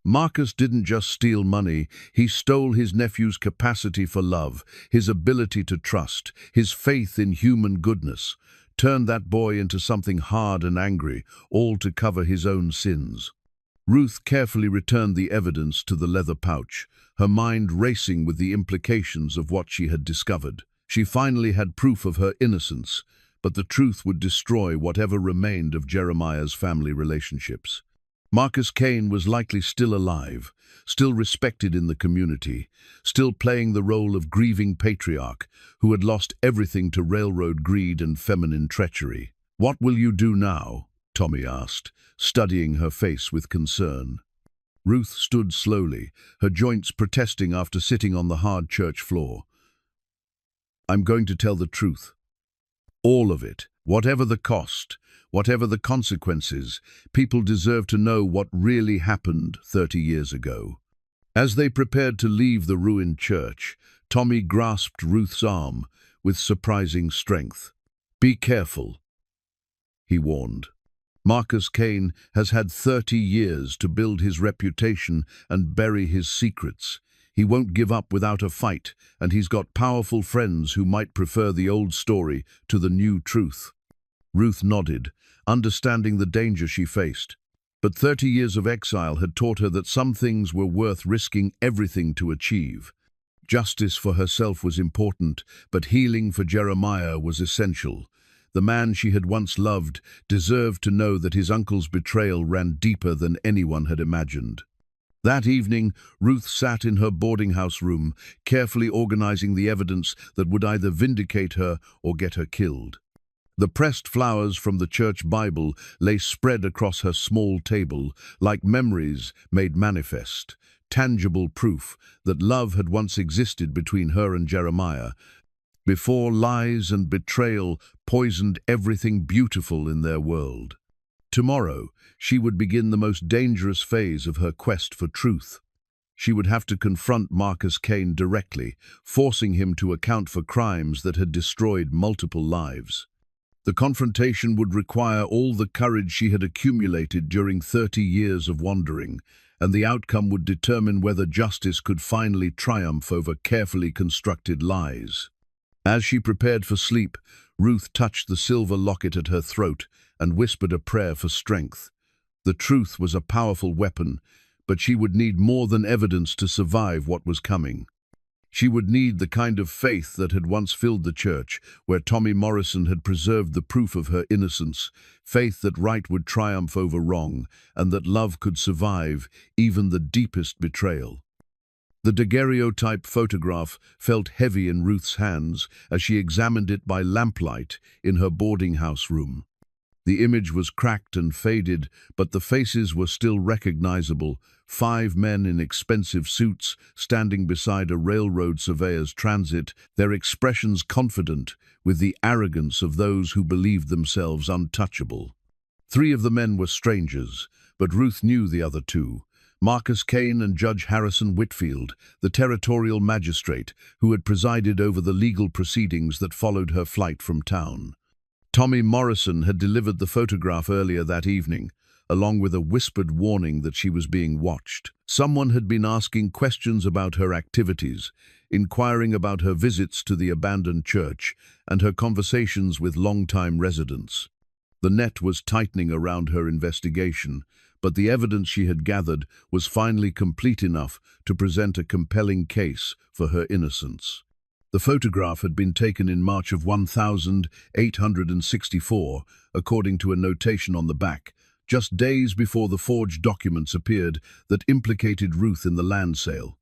Marcus didn't just steal money, he stole his nephew's capacity for love, his ability to trust, his faith in human goodness, turned that boy into something hard and angry, all to cover his own sins. Ruth carefully returned the evidence to the leather pouch, her mind racing with the implications of what she had discovered. She finally had proof of her innocence, but the truth would destroy whatever remained of Jeremiah's family relationships. Marcus Kane was likely still alive, still respected in the community, still playing the role of grieving patriarch who had lost everything to railroad greed and feminine treachery. "What will you do now?" Tommy asked, studying her face with concern. Ruth stood slowly, her joints protesting after sitting on the hard church floor. "I'm going to tell the truth. All of it, whatever the cost, whatever the consequences. People deserve to know what really happened 30 years ago." As they prepared to leave the ruined church, Tommy grasped Ruth's arm with surprising strength. "Be careful," he warned. "Marcus Kane has had 30 years to build his reputation and bury his secrets. He won't give up without a fight, and he's got powerful friends who might prefer the old story to the new truth." Ruth nodded, understanding the danger she faced. But 30 years of exile had taught her that some things were worth risking everything to achieve. Justice for herself was important, but healing for Jeremiah was essential. The man she had once loved deserved to know that his uncle's betrayal ran deeper than anyone had imagined. That evening, Ruth sat in her boarding house room, carefully organizing the evidence that would either vindicate her or get her killed. The pressed flowers from the church Bible lay spread across her small table, like memories made manifest, tangible proof that love had once existed between her and Jeremiah, before lies and betrayal poisoned everything beautiful in their world. Tomorrow, she would begin the most dangerous phase of her quest for truth. She would have to confront Marcus Kane directly, forcing him to account for crimes that had destroyed multiple lives. The confrontation would require all the courage she had accumulated during 30 years of wandering, and the outcome would determine whether justice could finally triumph over carefully constructed lies. As she prepared for sleep, Ruth touched the silver locket at her throat and whispered a prayer for strength. The truth was a powerful weapon, but she would need more than evidence to survive what was coming. She would need the kind of faith that had once filled the church, where Tommy Morrison had preserved the proof of her innocence, faith that right would triumph over wrong, and that love could survive even the deepest betrayal. The daguerreotype photograph felt heavy in Ruth's hands as she examined it by lamplight in her boarding house room. The image was cracked and faded, but the faces were still recognizable. 5 men in expensive suits standing beside a railroad surveyor's transit, their expressions confident with the arrogance of those who believed themselves untouchable. 3 of the men were strangers, but Ruth knew the other 2. Marcus Kane and Judge Harrison Whitfield, the territorial magistrate who had presided over the legal proceedings that followed her flight from town. Tommy Morrison had delivered the photograph earlier that evening, along with a whispered warning that she was being watched. Someone had been asking questions about her activities, inquiring about her visits to the abandoned church and her conversations with longtime residents. The net was tightening around her investigation, but the evidence she had gathered was finally complete enough to present a compelling case for her innocence. The photograph had been taken in March of 1864, according to a notation on the back, just days before the forged documents appeared that implicated Ruth in the land sale.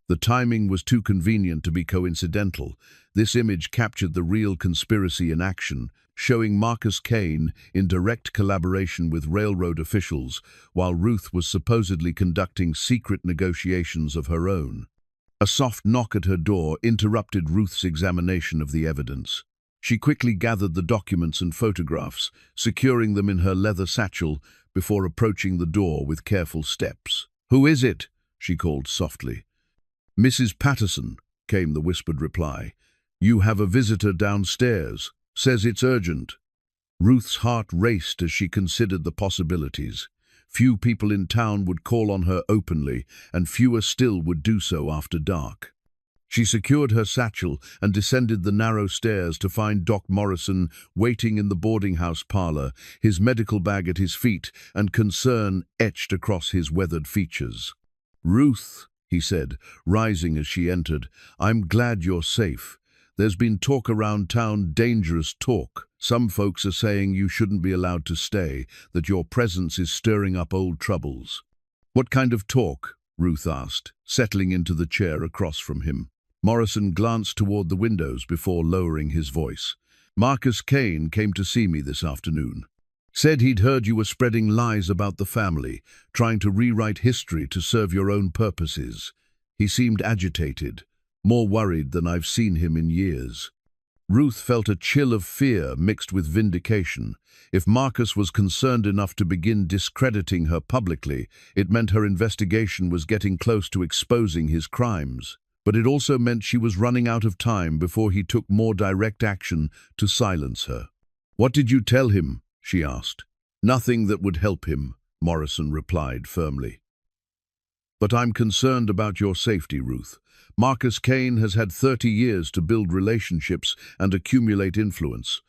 The timing was too convenient to be coincidental. This image captured the real conspiracy in action, showing Marcus Kane in direct collaboration with railroad officials, while Ruth was supposedly conducting secret negotiations of her own. A soft knock at her door interrupted Ruth's examination of the evidence. She quickly gathered the documents and photographs, securing them in her leather satchel before approaching the door with careful steps. "Who is it?" she called softly. "Mrs. Patterson," came the whispered reply. "You have a visitor downstairs. Says it's urgent." Ruth's heart raced as she considered the possibilities. Few people in town would call on her openly, and fewer still would do so after dark. She secured her satchel and descended the narrow stairs to find Doc Morrison waiting in the boarding house parlor, his medical bag at his feet and concern etched across his weathered features. "Ruth," he said, rising as she entered, "I'm glad you're safe. There's been talk around town, dangerous talk. Some folks are saying you shouldn't be allowed to stay, that your presence is stirring up old troubles." "What kind of talk?" Ruth asked, settling into the chair across from him. Morrison glanced toward the windows before lowering his voice. "Marcus Kane came to see me this afternoon. Said he'd heard you were spreading lies about the family, trying to rewrite history to serve your own purposes. He seemed agitated, more worried than I've seen him in years." Ruth felt a chill of fear mixed with vindication. If Marcus was concerned enough to begin discrediting her publicly, it meant her investigation was getting close to exposing his crimes. But it also meant she was running out of time before he took more direct action to silence her. "What did you tell him?" she asked. "Nothing that would help him," Morrison replied firmly. "But I'm concerned about your safety, Ruth. Marcus Kane has had 30 years to build relationships and accumulate influence.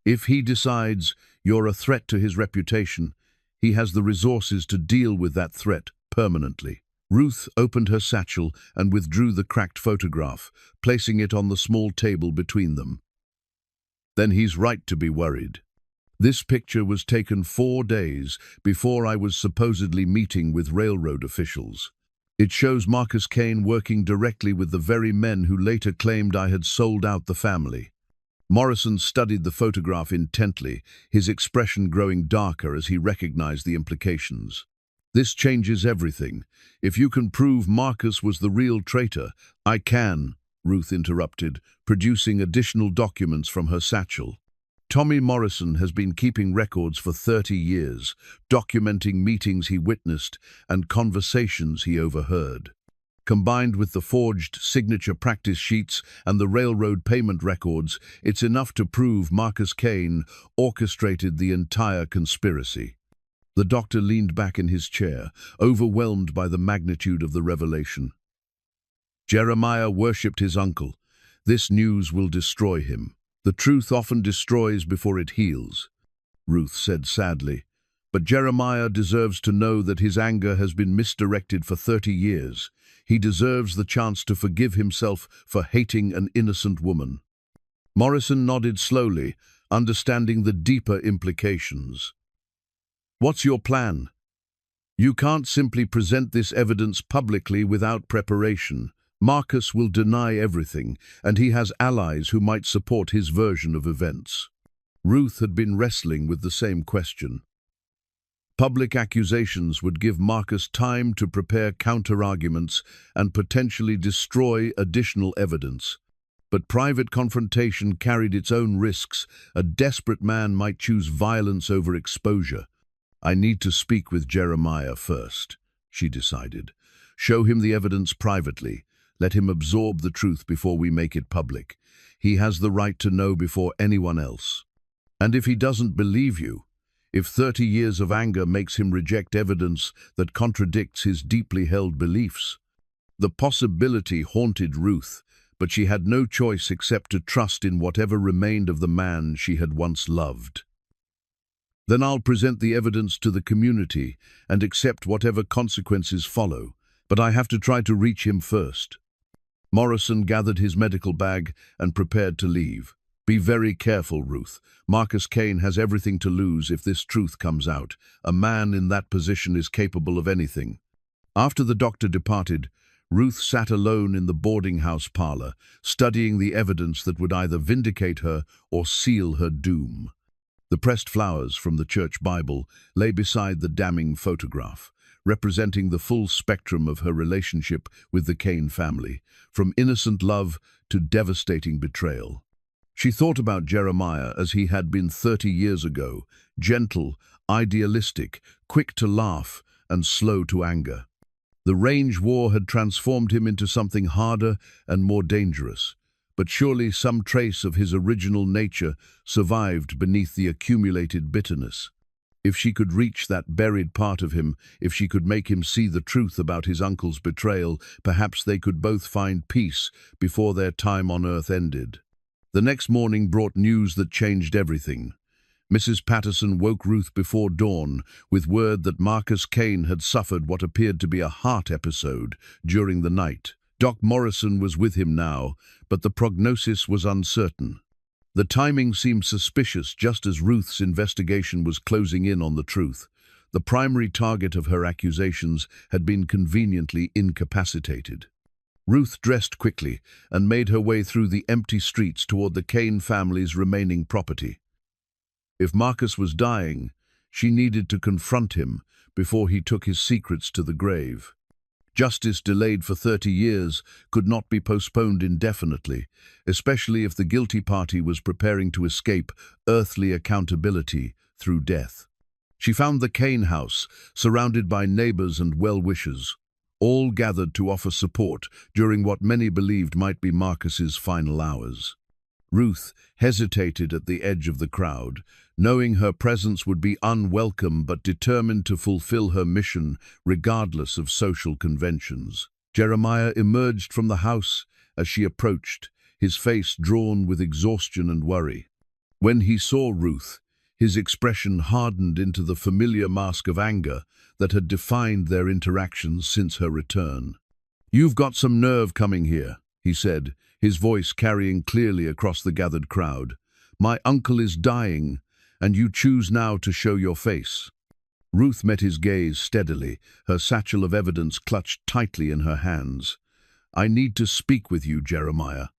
If he decides you're a threat to his reputation, he has the resources to deal with that threat permanently." Ruth opened her satchel and withdrew the cracked photograph, placing it on the small table between them. Then he's right to be worried. This picture was taken 4 days before I was supposedly meeting with railroad officials. It shows Marcus Kane working directly with the very men who later claimed I had sold out the family. Morrison studied the photograph intently, his expression growing darker as he recognized the implications. This changes everything. If you can prove Marcus was the real traitor, I can, Ruth interrupted, producing additional documents from her satchel. Tommy Morrison has been keeping records for 30 years, documenting meetings he witnessed and conversations he overheard. Combined with the forged signature practice sheets and the railroad payment records, it's enough to prove Marcus Kane orchestrated the entire conspiracy. The doctor leaned back in his chair, overwhelmed by the magnitude of the revelation. Jeremiah worshipped his uncle. This news will destroy him. The truth often destroys before it heals, Ruth said sadly. But Jeremiah deserves to know that his anger has been misdirected for 30 years. He deserves the chance to forgive himself for hating an innocent woman. Morrison nodded slowly, understanding the deeper implications. What's your plan? You can't simply present this evidence publicly without preparation. Marcus will deny everything, and he has allies who might support his version of events. Ruth had been wrestling with the same question. Public accusations would give Marcus time to prepare counter-arguments and potentially destroy additional evidence. But private confrontation carried its own risks. A desperate man might choose violence over exposure. I need to speak with Jeremiah first, she decided. Show him the evidence privately. Let him absorb the truth before we make it public. He has the right to know before anyone else. And if he doesn't believe you, if 30 years of anger makes him reject evidence that contradicts his deeply held beliefs, the possibility haunted Ruth, but she had no choice except to trust in whatever remained of the man she had once loved. Then I'll present the evidence to the community and accept whatever consequences follow, but I have to try to reach him first. Morrison gathered his medical bag and prepared to leave. Be very careful, Ruth. Marcus Kane has everything to lose if this truth comes out. A man in that position is capable of anything. After the doctor departed, Ruth sat alone in the boarding house parlor, studying the evidence that would either vindicate her or seal her doom. The pressed flowers from the church Bible lay beside the damning photograph, representing the full spectrum of her relationship with the Kane family, from innocent love to devastating betrayal. She thought about Jeremiah as he had been 30 years ago, gentle, idealistic, quick to laugh, and slow to anger. The range war had transformed him into something harder and more dangerous, but surely some trace of his original nature survived beneath the accumulated bitterness. If she could reach that buried part of him, if she could make him see the truth about his uncle's betrayal, perhaps they could both find peace before their time on earth ended. The next morning brought news that changed everything. Mrs. Patterson woke Ruth before dawn with word that Marcus Kane had suffered what appeared to be a heart episode during the night. Doc Morrison was with him now, but the prognosis was uncertain. The timing seemed suspicious just as Ruth's investigation was closing in on the truth. The primary target of her accusations had been conveniently incapacitated. Ruth dressed quickly and made her way through the empty streets toward the Kane family's remaining property. If Marcus was dying, she needed to confront him before he took his secrets to the grave. Justice delayed for 30 years could not be postponed indefinitely, especially if the guilty party was preparing to escape earthly accountability through death. She found the Kane house, surrounded by neighbors and well-wishers, all gathered to offer support during what many believed might be Marcus's final hours. Ruth hesitated at the edge of the crowd, knowing her presence would be unwelcome but determined to fulfill her mission regardless of social conventions. Jeremiah emerged from the house as she approached, his face drawn with exhaustion and worry. When he saw Ruth, his expression hardened into the familiar mask of anger that had defined their interactions since her return. "You've got some nerve coming here," he said, his voice carrying clearly across the gathered crowd. My uncle is dying, and you choose now to show your face." Ruth met his gaze steadily, her satchel of evidence clutched tightly in her hands. "I need to speak with you, Jeremiah.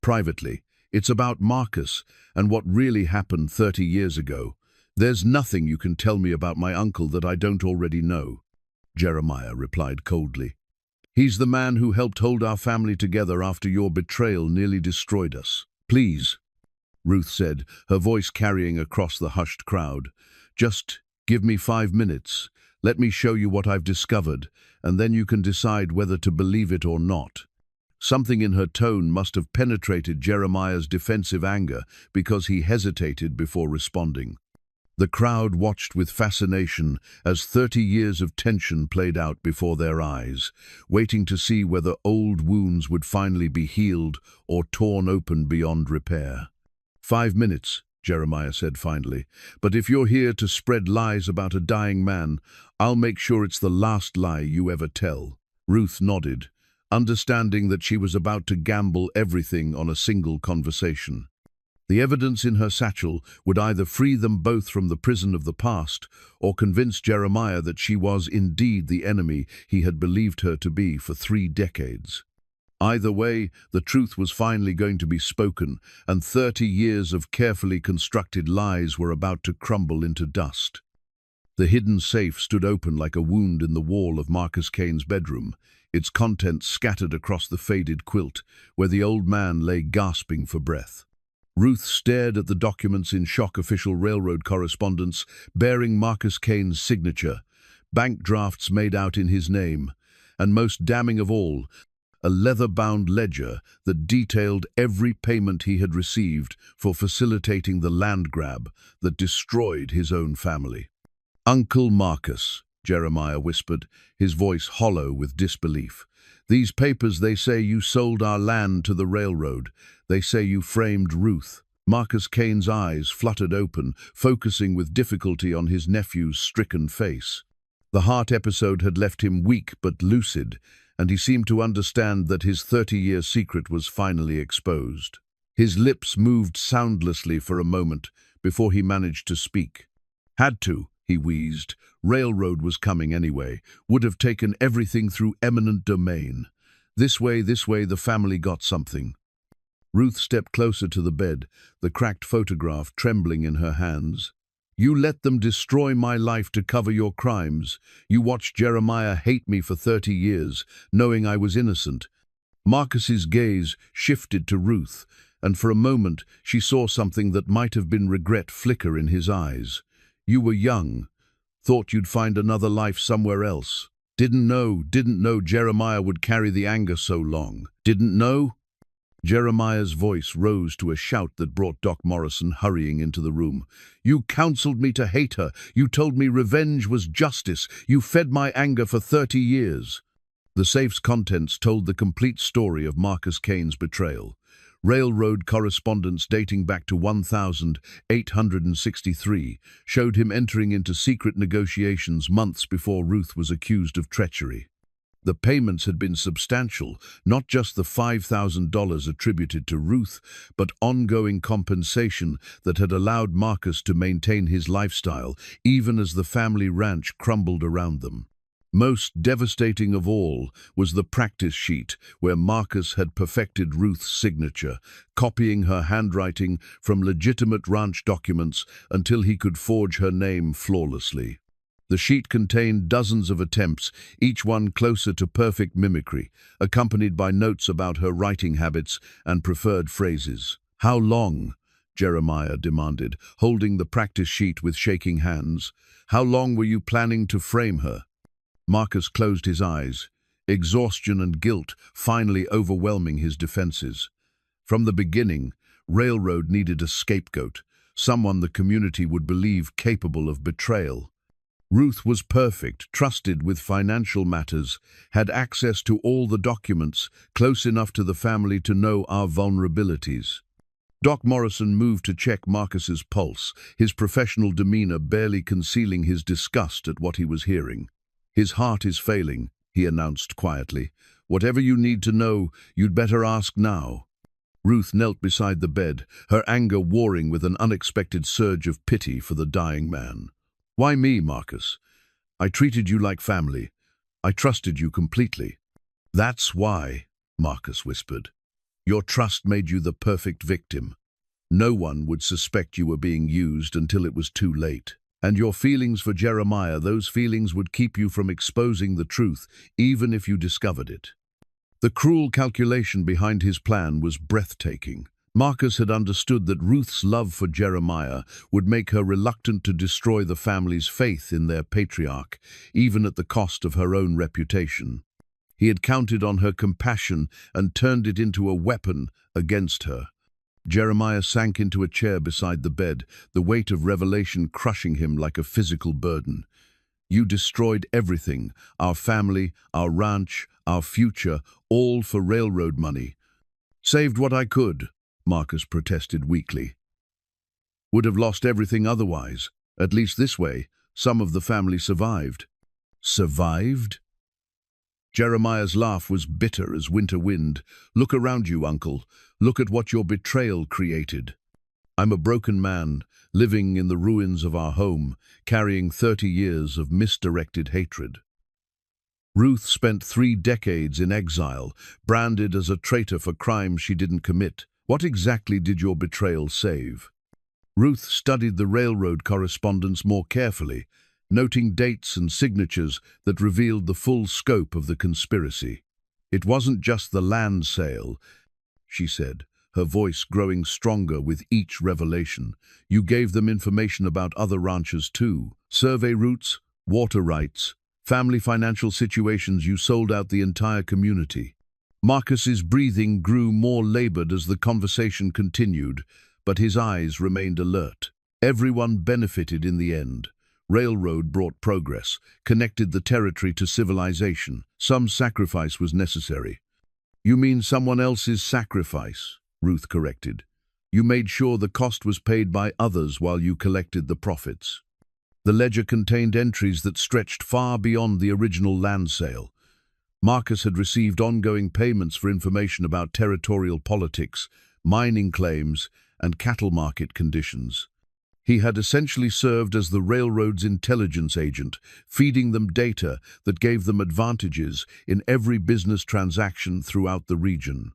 Privately. It's about Marcus and what really happened 30 years ago. There's nothing you can tell me about my uncle that I don't already know." Jeremiah replied coldly. "He's the man who helped hold our family together after your betrayal nearly destroyed us. Please," Ruth said, her voice carrying across the hushed crowd. "Just give me 5 minutes. Let me show you what I've discovered, and then you can decide whether to believe it or not." Something in her tone must have penetrated Jeremiah's defensive anger because he hesitated before responding. The crowd watched with fascination as 30 years of tension played out before their eyes, waiting to see whether old wounds would finally be healed or torn open beyond repair. 5 minutes, Jeremiah said finally, "but if you're here to spread lies about a dying man, I'll make sure it's the last lie you ever tell." Ruth nodded, understanding that she was about to gamble everything on a single conversation. The evidence in her satchel would either free them both from the prison of the past or convince Jeremiah that she was indeed the enemy he had believed her to be for 3 decades. Either way, the truth was finally going to be spoken, and 30 years of carefully constructed lies were about to crumble into dust. The hidden safe stood open like a wound in the wall of Marcus Kane's bedroom, its contents scattered across the faded quilt, where the old man lay gasping for breath. Ruth stared at the documents in shock. Official railroad correspondence bearing Marcus Kane's signature, bank drafts made out in his name, and most damning of all, a leather-bound ledger that detailed every payment he had received for facilitating the land grab that destroyed his own family. "Uncle Marcus," Jeremiah whispered, his voice hollow with disbelief. "These papers, they say you sold our land to the railroad. They say you framed Ruth." Marcus Kane's eyes fluttered open, focusing with difficulty on his nephew's stricken face. The heart episode had left him weak but lucid, and he seemed to understand that his 30-year secret was finally exposed. His lips moved soundlessly for a moment before he managed to speak. "Had to," he wheezed. "Railroad was coming anyway. Would have taken everything through eminent domain. This way, the family got something." Ruth stepped closer to the bed, the cracked photograph trembling in her hands. "You let them destroy my life to cover your crimes. You watched Jeremiah hate me for 30 years, knowing I was innocent." Marcus's gaze shifted to Ruth, and for a moment she saw something that might have been regret flicker in his eyes. "You were young. Thought you'd find another life somewhere else. Didn't know Jeremiah would carry the anger so long. Didn't know?" Jeremiah's voice rose to a shout that brought Doc Morrison hurrying into the room. "You counseled me to hate her. You told me revenge was justice. You fed my anger for 30 years. The safe's contents told the complete story of Marcus Kane's betrayal. Railroad correspondence dating back to 1863 showed him entering into secret negotiations months before Ruth was accused of treachery. The payments had been substantial, not just the $5,000 attributed to Ruth, but ongoing compensation that had allowed Marcus to maintain his lifestyle, even as the family ranch crumbled around them. Most devastating of all was the practice sheet where Marcus had perfected Ruth's signature, copying her handwriting from legitimate ranch documents until he could forge her name flawlessly. The sheet contained dozens of attempts, each one closer to perfect mimicry, accompanied by notes about her writing habits and preferred phrases. "How long?" Jeremiah demanded, holding the practice sheet with shaking hands. "How long were you planning to frame her?" Marcus closed his eyes, exhaustion and guilt finally overwhelming his defenses. From the beginning, Railroad needed a scapegoat, someone the community would believe capable of betrayal. Ruth was perfect, trusted with financial matters, had access to all the documents, close enough to the family to know our vulnerabilities. Doc Morrison moved to check Marcus's pulse, his professional demeanor barely concealing his disgust at what he was hearing. "His heart is failing," he announced quietly. "Whatever you need to know, you'd better ask now." Ruth knelt beside the bed, her anger warring with an unexpected surge of pity for the dying man. "Why me, Marcus? I treated you like family. I trusted you completely." "That's why," Marcus whispered. "Your trust made you the perfect victim. No one would suspect you were being used until it was too late. And your feelings for Jeremiah, those feelings would keep you from exposing the truth, even if you discovered it." The cruel calculation behind his plan was breathtaking. Marcus had understood that Ruth's love for Jeremiah would make her reluctant to destroy the family's faith in their patriarch, even at the cost of her own reputation. He had counted on her compassion and turned it into a weapon against her. Jeremiah sank into a chair beside the bed, the weight of revelation crushing him like a physical burden. "You destroyed everything, our family, our ranch, our future, all for railroad money." "Saved what I could," Marcus protested weakly. "Would have lost everything otherwise. At least this way, some of the family survived." "Survived?" Jeremiah's laugh was bitter as winter wind. "Look around you, uncle. Look at what your betrayal created. I'm a broken man, living in the ruins of our home, carrying 30 years of misdirected hatred." Ruth spent 3 decades in exile, branded as a traitor for crimes she didn't commit. What exactly did your betrayal save? Ruth studied the railroad correspondence more carefully, noting dates and signatures that revealed the full scope of the conspiracy. "It wasn't just the land sale," she said, her voice growing stronger with each revelation. "You gave them information about other ranches too. Survey routes, water rights, family financial situations. You sold out the entire community." Marcus's breathing grew more labored as the conversation continued, but his eyes remained alert. Everyone benefited in the end. Railroad brought progress, connected the territory to civilization. Some sacrifice was necessary. "You mean someone else's sacrifice," Ruth corrected. "You made sure the cost was paid by others while you collected the profits." The ledger contained entries that stretched far beyond the original land sale. Marcus had received ongoing payments for information about territorial politics, mining claims, and cattle market conditions. He had essentially served as the railroad's intelligence agent, feeding them data that gave them advantages in every business transaction throughout the region.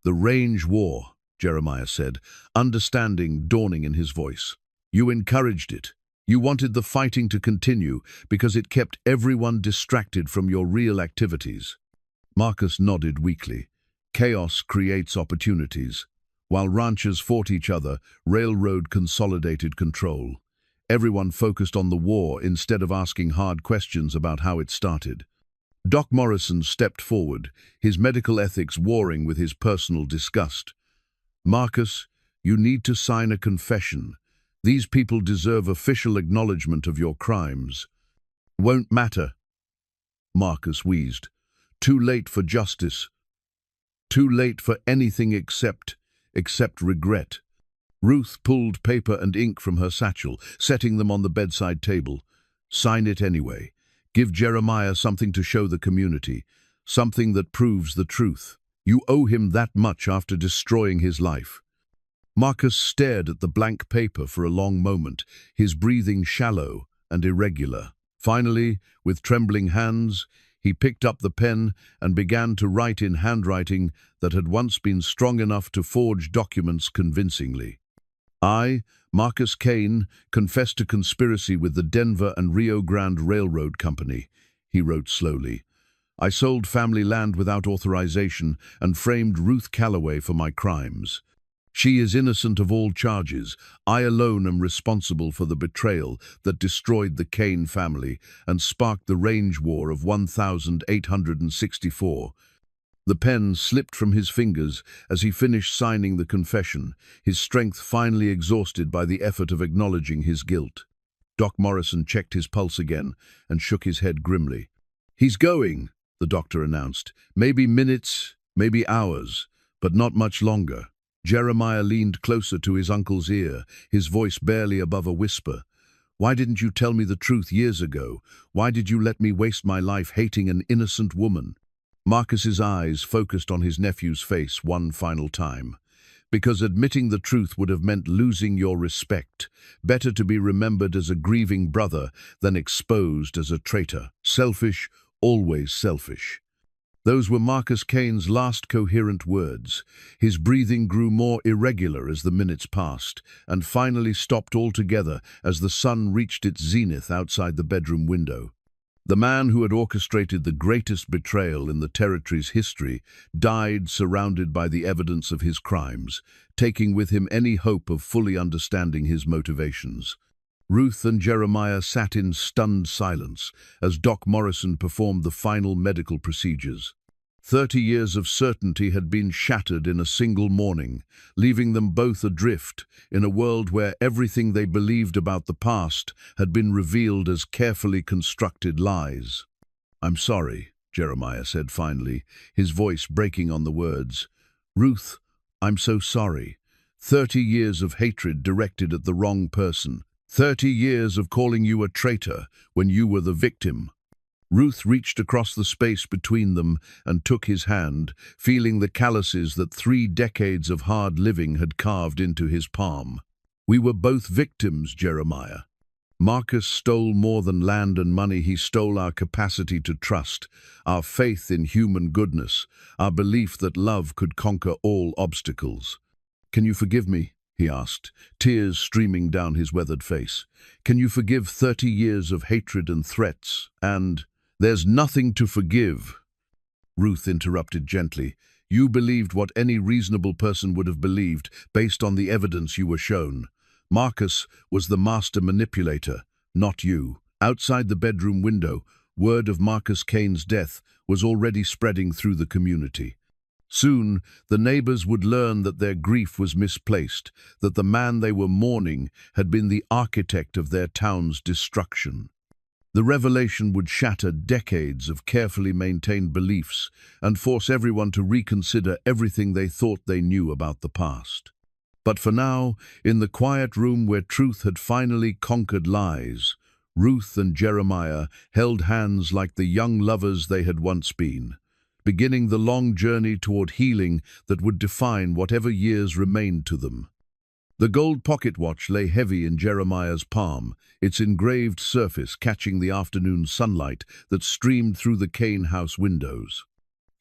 "The range war," Jeremiah said, understanding dawning in his voice. "You encouraged it. You wanted the fighting to continue because it kept everyone distracted from your real activities." Marcus nodded weakly. "Chaos creates opportunities. While ranchers fought each other, railroad consolidated control. Everyone focused on the war instead of asking hard questions about how it started." Doc Morrison stepped forward, his medical ethics warring with his personal disgust. "Marcus, you need to sign a confession. These people deserve official acknowledgement of your crimes." "Won't matter," Marcus wheezed. "Too late for justice. Too late for anything except regret." Ruth pulled paper and ink from her satchel, setting them on the bedside table. "Sign it anyway. Give Jeremiah something to show the community, something that proves the truth. You owe him that much after destroying his life." Marcus stared at the blank paper for a long moment, his breathing shallow and irregular. Finally, with trembling hands, he picked up the pen and began to write in handwriting that had once been strong enough to forge documents convincingly. "I, Marcus Kane, confess to conspiracy with the Denver and Rio Grande Railroad Company," he wrote slowly. "I sold family land without authorization and framed Ruth Calloway for my crimes. She is innocent of all charges. I alone am responsible for the betrayal that destroyed the Kane family and sparked the range war of 1864. The pen slipped from his fingers as he finished signing the confession, his strength finally exhausted by the effort of acknowledging his guilt. Doc Morrison checked his pulse again and shook his head grimly. "He's going," the doctor announced. "Maybe minutes, maybe hours, but not much longer." Jeremiah leaned closer to his uncle's ear, his voice barely above a whisper. "Why didn't you tell me the truth years ago? Why did you let me waste my life hating an innocent woman?" Marcus's eyes focused on his nephew's face one final time. because admitting the truth would have meant losing your respect. Better to be remembered as a grieving brother than exposed as a traitor. Selfish, always selfish. Those were Marcus Kane's last coherent words. His breathing grew more irregular as the minutes passed, and finally stopped altogether as the sun reached its zenith outside the bedroom window. The man who had orchestrated the greatest betrayal in the territory's history died surrounded by the evidence of his crimes, taking with him any hope of fully understanding his motivations. Ruth and Jeremiah sat in stunned silence as Doc Morrison performed the final medical procedures. 30 years of certainty had been shattered in a single morning, leaving them both adrift in a world where everything they believed about the past had been revealed as carefully constructed lies. "I'm sorry," Jeremiah said finally, his voice breaking on the words. "Ruth, I'm so sorry. 30 years of hatred directed at the wrong person. 30 years of calling you a traitor when you were the victim." Ruth reached across the space between them and took his hand, feeling the calluses that 3 decades of hard living had carved into his palm. "We were both victims, Jeremiah. Marcus stole more than land and money. He stole our capacity to trust, our faith in human goodness, our belief that love could conquer all obstacles. Can you forgive me?" he asked, tears streaming down his weathered face. "Can you forgive 30 years of hatred and threats and—" "There's nothing to forgive," Ruth interrupted gently. "You believed what any reasonable person would have believed based on the evidence you were shown. Marcus was the master manipulator, not you." Outside the bedroom window, word of Marcus Kane's death was already spreading through the community. Soon, the neighbors would learn that their grief was misplaced, that the man they were mourning had been the architect of their town's destruction. The revelation would shatter decades of carefully maintained beliefs and force everyone to reconsider everything they thought they knew about the past. But for now, in the quiet room where truth had finally conquered lies, Ruth and Jeremiah held hands like the young lovers they had once been, beginning the long journey toward healing that would define whatever years remained to them. The gold pocket watch lay heavy in Jeremiah's palm, its engraved surface catching the afternoon sunlight that streamed through the Kane house windows.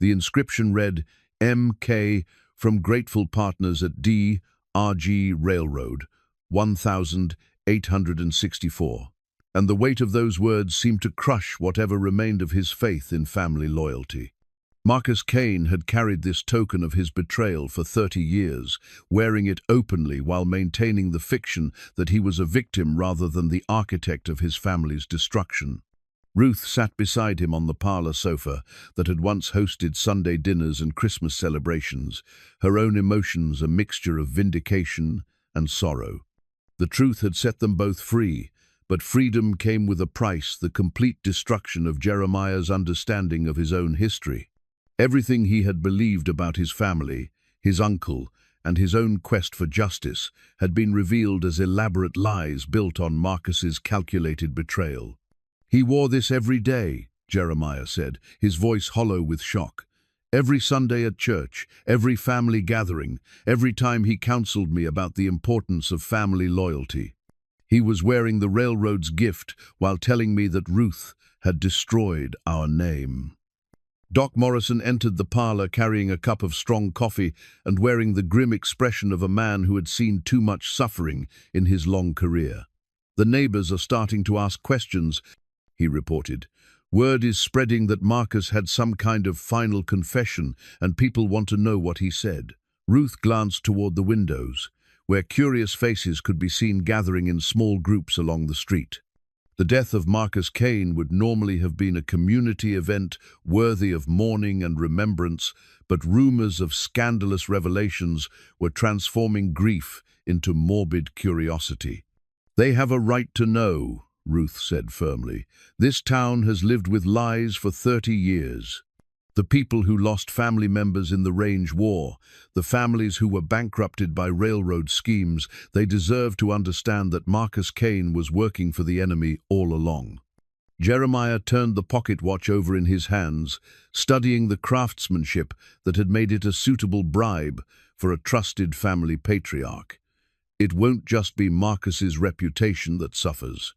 The inscription read, "M.K. from grateful partners at D.R.G. Railroad, 1864. And the weight of those words seemed to crush whatever remained of his faith in family loyalty. Marcus Kane had carried this token of his betrayal for 30 years, wearing it openly while maintaining the fiction that he was a victim rather than the architect of his family's destruction. Ruth sat beside him on the parlor sofa that had once hosted Sunday dinners and Christmas celebrations, her own emotions a mixture of vindication and sorrow. The truth had set them both free, but freedom came with a price: the complete destruction of Jeremiah's understanding of his own history. Everything he had believed about his family, his uncle, and his own quest for justice had been revealed as elaborate lies built on Marcus's calculated betrayal. "He wore this every day," Jeremiah said, his voice hollow with shock. "Every Sunday at church, every family gathering, every time he counseled me about the importance of family loyalty. He was wearing the railroad's gift while telling me that Ruth had destroyed our name." Doc Morrison entered the parlor carrying a cup of strong coffee and wearing the grim expression of a man who had seen too much suffering in his long career. "The neighbors are starting to ask questions," he reported. "Word is spreading that Marcus had some kind of final confession, and people want to know what he said." Ruth glanced toward the windows, where curious faces could be seen gathering in small groups along the street. The death of Marcus Kane would normally have been a community event worthy of mourning and remembrance, but rumors of scandalous revelations were transforming grief into morbid curiosity. "They have a right to know," Ruth said firmly. "This town has lived with lies for 30 years. The people who lost family members in the Range War, the families who were bankrupted by railroad schemes, they deserve to understand that Marcus Kane was working for the enemy all along." Jeremiah turned the pocket watch over in his hands, studying the craftsmanship that had made it a suitable bribe for a trusted family patriarch. It won't just be Marcus's reputation that suffers.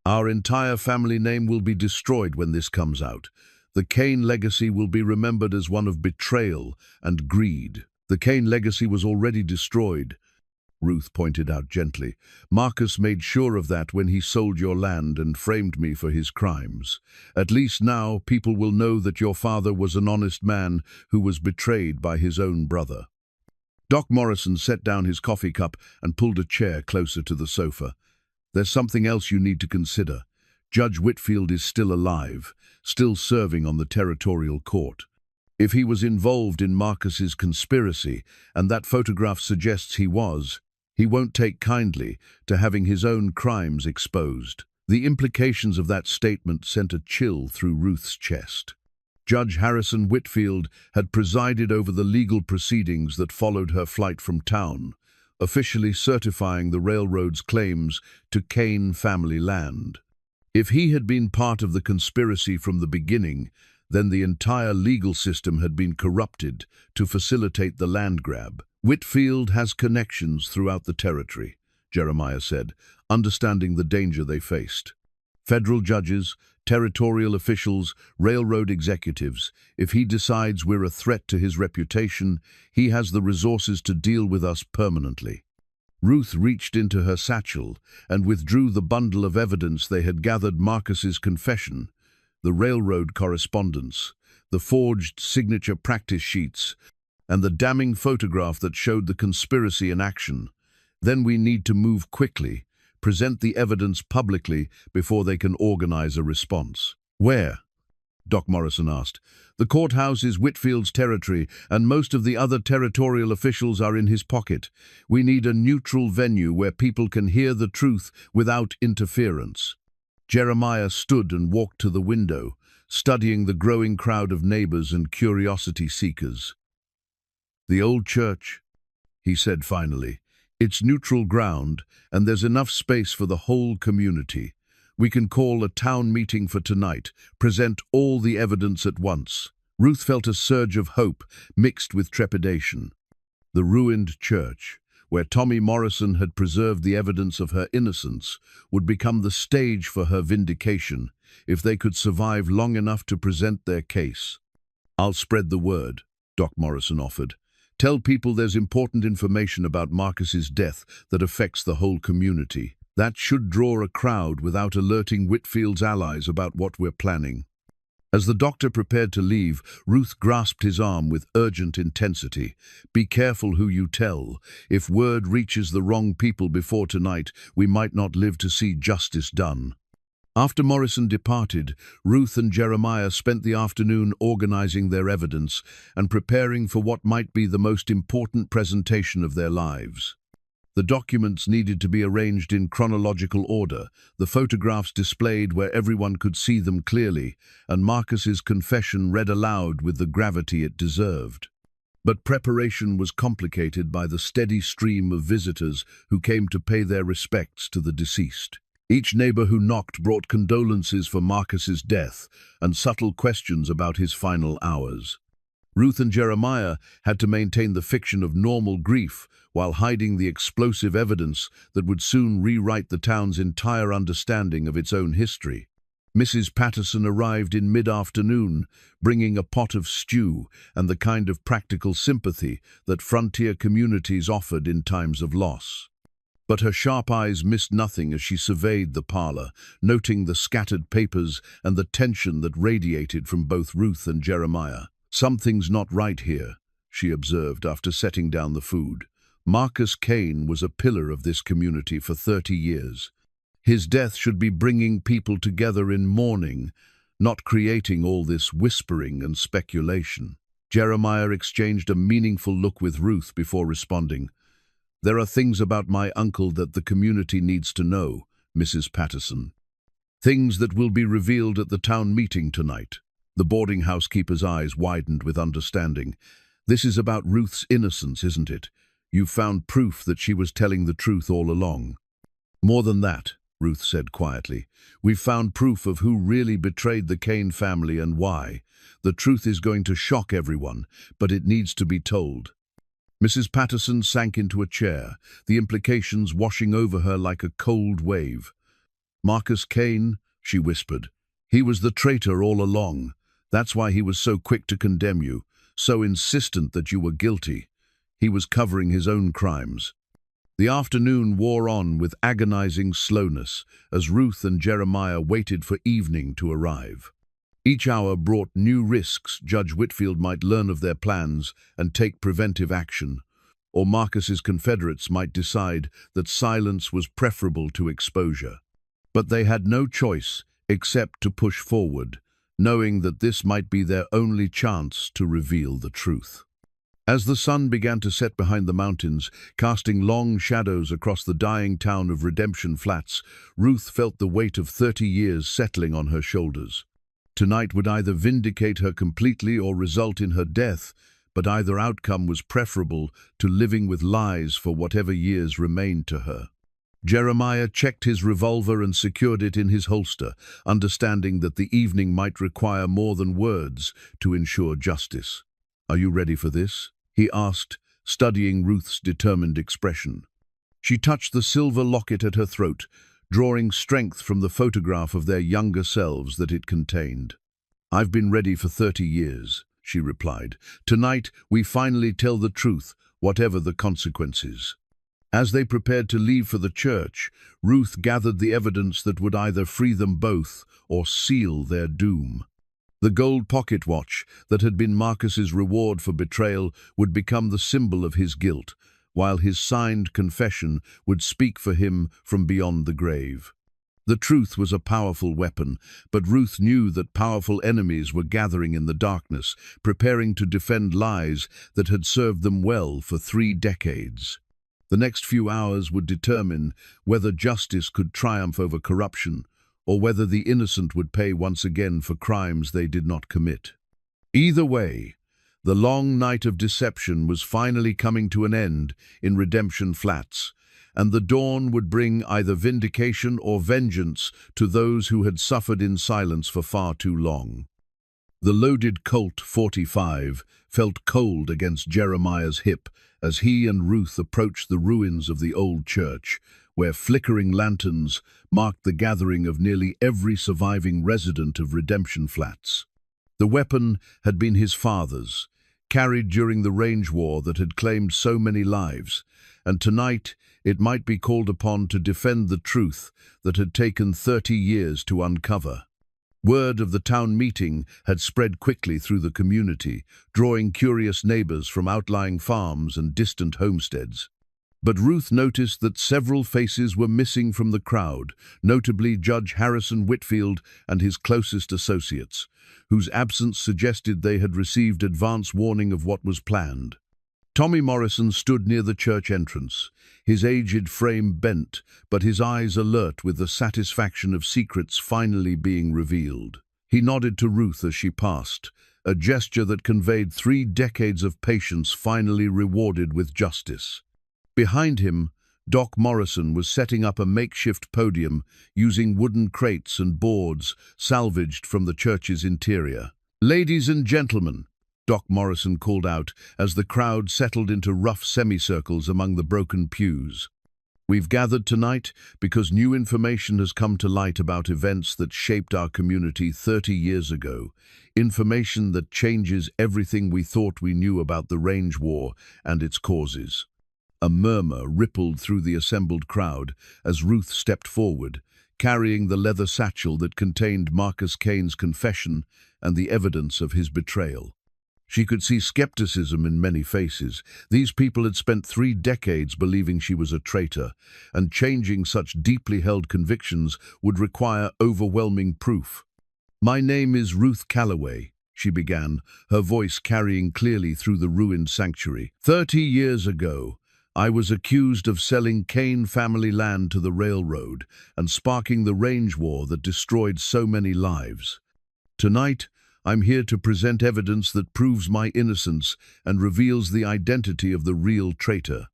Our entire family name will be destroyed when this comes out. The Kane legacy will be remembered as one of betrayal and greed. The Kane legacy was already destroyed, Ruth pointed out gently. Marcus made sure of that when he sold your land and framed me for his crimes. At least now people will know that your father was an honest man who was betrayed by his own brother. Doc Morrison set down his coffee cup and pulled a chair closer to the sofa. There's something else you need to consider. Judge Whitfield is still alive, still serving on the territorial court. If he was involved in Marcus's conspiracy, and that photograph suggests he was, he won't take kindly to having his own crimes exposed. The implications of that statement sent a chill through Ruth's chest. Judge Harrison Whitfield had presided over the legal proceedings that followed her flight from town, officially certifying the railroad's claims to Kane family land. If he had been part of the conspiracy from the beginning, then the entire legal system had been corrupted to facilitate the land grab. Whitfield has connections throughout the territory, Jeremiah said, understanding the danger they faced. Federal judges, territorial officials, railroad executives, if he decides we're a threat to his reputation, he has the resources to deal with us permanently. Ruth reached into her satchel and withdrew the bundle of evidence they had gathered: Marcus's confession, the railroad correspondence, the forged signature practice sheets, and the damning photograph that showed the conspiracy in action. Then we need to move quickly, present the evidence publicly before they can organize a response. Where? Doc Morrison asked. The courthouse is Whitfield's territory, and most of the other territorial officials are in his pocket. We need a neutral venue where people can hear the truth without interference. Jeremiah stood and walked to the window, studying the growing crowd of neighbors and curiosity seekers. The old church, he said finally. It's neutral ground, and there's enough space for the whole community. We can call a town meeting for tonight, present all the evidence at once. Ruth felt a surge of hope mixed with trepidation. The ruined church, where Tommy Morrison had preserved the evidence of her innocence, would become the stage for her vindication if they could survive long enough to present their case. I'll spread the word, Doc Morrison offered. Tell people there's important information about Marcus's death that affects the whole community. That should draw a crowd without alerting Whitfield's allies about what we're planning. As the doctor prepared to leave, Ruth grasped his arm with urgent intensity. Be careful who you tell. If word reaches the wrong people before tonight, we might not live to see justice done. After Morrison departed, Ruth and Jeremiah spent the afternoon organizing their evidence and preparing for what might be the most important presentation of their lives. The documents needed to be arranged in chronological order, the photographs displayed where everyone could see them clearly, and Marcus's confession read aloud with the gravity it deserved. But preparation was complicated by the steady stream of visitors who came to pay their respects to the deceased. Each neighbor who knocked brought condolences for Marcus's death and subtle questions about his final hours. Ruth and Jeremiah had to maintain the fiction of normal grief while hiding the explosive evidence that would soon rewrite the town's entire understanding of its own history. Mrs. Patterson arrived in mid-afternoon, bringing a pot of stew and the kind of practical sympathy that frontier communities offered in times of loss. But her sharp eyes missed nothing as she surveyed the parlor, noting the scattered papers and the tension that radiated from both Ruth and Jeremiah. Something's not right here, she observed after setting down the food. Marcus Kane was a pillar of this community for 30 years. His death should be bringing people together in mourning, not creating all this whispering and speculation. Jeremiah exchanged a meaningful look with Ruth before responding. There are things about my uncle that the community needs to know, Mrs. Patterson. Things that will be revealed at the town meeting tonight. The boarding house keeper's eyes widened with understanding. This is about Ruth's innocence, isn't it? You've found proof that she was telling the truth all along. More than that, Ruth said quietly. We've found proof of who really betrayed the Kane family and why. The truth is going to shock everyone, but it needs to be told. Mrs. Patterson sank into a chair, the implications washing over her like a cold wave. "Marcus Kane," she whispered. "He was the traitor all along. That's why he was so quick to condemn you, so insistent that you were guilty. He was covering his own crimes." The afternoon wore on with agonizing slowness as Ruth and Jeremiah waited for evening to arrive. Each hour brought new risks. Judge Whitfield might learn of their plans and take preventive action, or Marcus's confederates might decide that silence was preferable to exposure. But they had no choice except to push forward, knowing that this might be their only chance to reveal the truth. As the sun began to set behind the mountains, casting long shadows across the dying town of Redemption Flats, Ruth felt the weight of 30 years settling on her shoulders. Tonight would either vindicate her completely or result in her death, but either outcome was preferable to living with lies for whatever years remained to her. Jeremiah checked his revolver and secured it in his holster, understanding that the evening might require more than words to ensure justice. "Are you ready for this?" he asked, studying Ruth's determined expression. She touched the silver locket at her throat, drawing strength from the photograph of their younger selves that it contained. "I've been ready for 30 years, she replied. "Tonight, we finally tell the truth, whatever the consequences." As they prepared to leave for the church, Ruth gathered the evidence that would either free them both or seal their doom. The gold pocket watch that had been Marcus's reward for betrayal would become the symbol of his guilt, while his signed confession would speak for him from beyond the grave. The truth was a powerful weapon, but Ruth knew that powerful enemies were gathering in the darkness, preparing to defend lies that had served them well for 3 decades. The next few hours would determine whether justice could triumph over corruption, or whether the innocent would pay once again for crimes they did not commit. Either way, the long night of deception was finally coming to an end in Redemption Flats, and the dawn would bring either vindication or vengeance to those who had suffered in silence for far too long. The loaded Colt .45 felt cold against Jeremiah's hip as he and Ruth approached the ruins of the old church, where flickering lanterns marked the gathering of nearly every surviving resident of Redemption Flats. The weapon had been his father's, carried during the range war that had claimed so many lives, and tonight it might be called upon to defend the truth that had taken 30 years to uncover. Word of the town meeting had spread quickly through the community, drawing curious neighbors from outlying farms and distant homesteads. But Ruth noticed that several faces were missing from the crowd, notably Judge Harrison Whitfield and his closest associates, whose absence suggested they had received advance warning of what was planned. Tommy Morrison stood near the church entrance, his aged frame bent, but his eyes alert with the satisfaction of secrets finally being revealed. He nodded to Ruth as she passed, a gesture that conveyed 3 decades of patience finally rewarded with justice. Behind him, Doc Morrison was setting up a makeshift podium using wooden crates and boards salvaged from the church's interior. "Ladies and gentlemen," Doc Morrison called out as the crowd settled into rough semicircles among the broken pews. "We've gathered tonight because new information has come to light about events that shaped our community 30 years ago, information that changes everything we thought we knew about the Range War and its causes." A murmur rippled through the assembled crowd as Ruth stepped forward, carrying the leather satchel that contained Marcus Kane's confession and the evidence of his betrayal. She could see skepticism in many faces. These people had spent 3 decades believing she was a traitor, and changing such deeply held convictions would require overwhelming proof. "My name is Ruth Calloway," she began, her voice carrying clearly through the ruined sanctuary. 30 years ago, I was accused of selling Kane family land to the railroad and sparking the range war that destroyed so many lives. Tonight, I'm here to present evidence that proves my innocence and reveals the identity of the real traitor.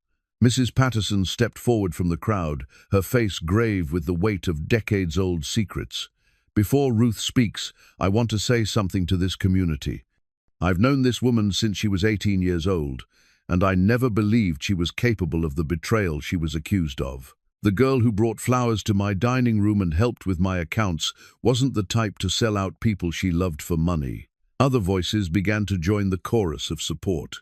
Mrs. Patterson stepped forward from the crowd, her face grave with the weight of decades-old secrets. "Before Ruth speaks, I want to say something to this community. I've known this woman since she was 18 years old, and I never believed she was capable of the betrayal she was accused of. The girl who brought flowers to my dining room and helped with my accounts wasn't the type to sell out people she loved for money. Other voices began to join the chorus of support.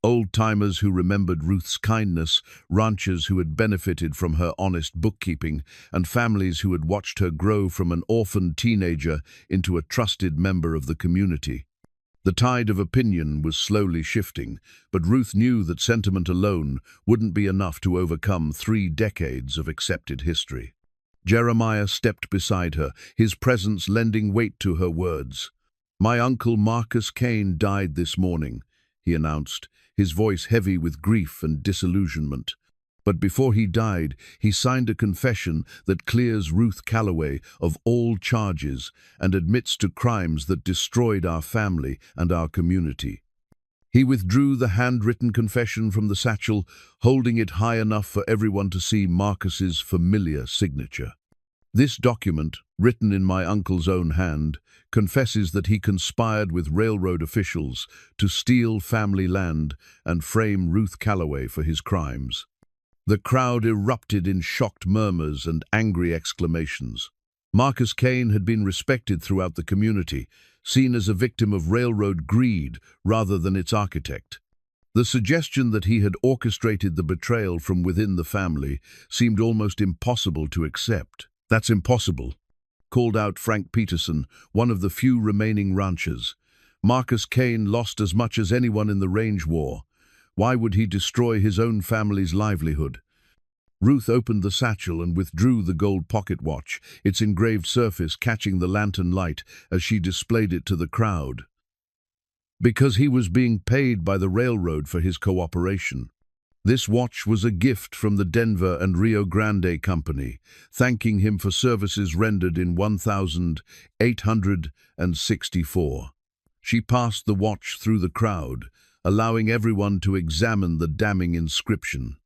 Old-timers who remembered Ruth's kindness, ranchers who had benefited from her honest bookkeeping, and families who had watched her grow from an orphaned teenager into a trusted member of the community. The tide of opinion was slowly shifting, but Ruth knew that sentiment alone wouldn't be enough to overcome 3 decades of accepted history. Jeremiah stepped beside her, his presence lending weight to her words. "My uncle Marcus Kane died this morning," he announced, his voice heavy with grief and disillusionment. But before he died, he signed a confession that clears Ruth Calloway of all charges and admits to crimes that destroyed our family and our community. He withdrew the handwritten confession from the satchel, holding it high enough for everyone to see Marcus's familiar signature. This document, written in my uncle's own hand, confesses that he conspired with railroad officials to steal family land and frame Ruth Calloway for his crimes. The crowd erupted in shocked murmurs and angry exclamations. Marcus Kane had been respected throughout the community, seen as a victim of railroad greed rather than its architect. The suggestion that he had orchestrated the betrayal from within the family seemed almost impossible to accept. "That's impossible," called out Frank Peterson, one of the few remaining ranchers. "Marcus Kane lost as much as anyone in the Range War. Why would he destroy his own family's livelihood?" Ruth opened the satchel and withdrew the gold pocket watch, its engraved surface catching the lantern light as she displayed it to the crowd. "Because he was being paid by the railroad for his cooperation. This watch was a gift from the Denver and Rio Grande Company, thanking him for services rendered in 1864. She passed the watch through the crowd, allowing everyone to examine the damning inscription.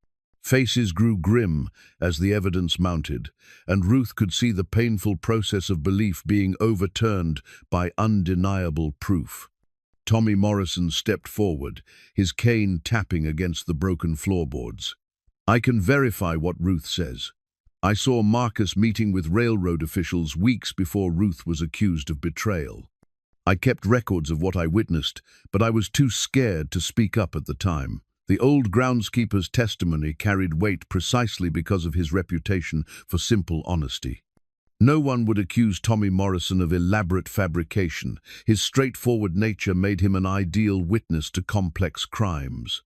Faces grew grim as the evidence mounted, and Ruth could see the painful process of belief being overturned by undeniable proof. Tommy Morrison stepped forward, his cane tapping against the broken floorboards. "I can verify what Ruth says. I saw Marcus meeting with railroad officials weeks before Ruth was accused of betrayal. I kept records of what I witnessed, but I was too scared to speak up at the time." The old groundskeeper's testimony carried weight precisely because of his reputation for simple honesty. No one would accuse Tommy Morrison of elaborate fabrication. His straightforward nature made him an ideal witness to complex crimes.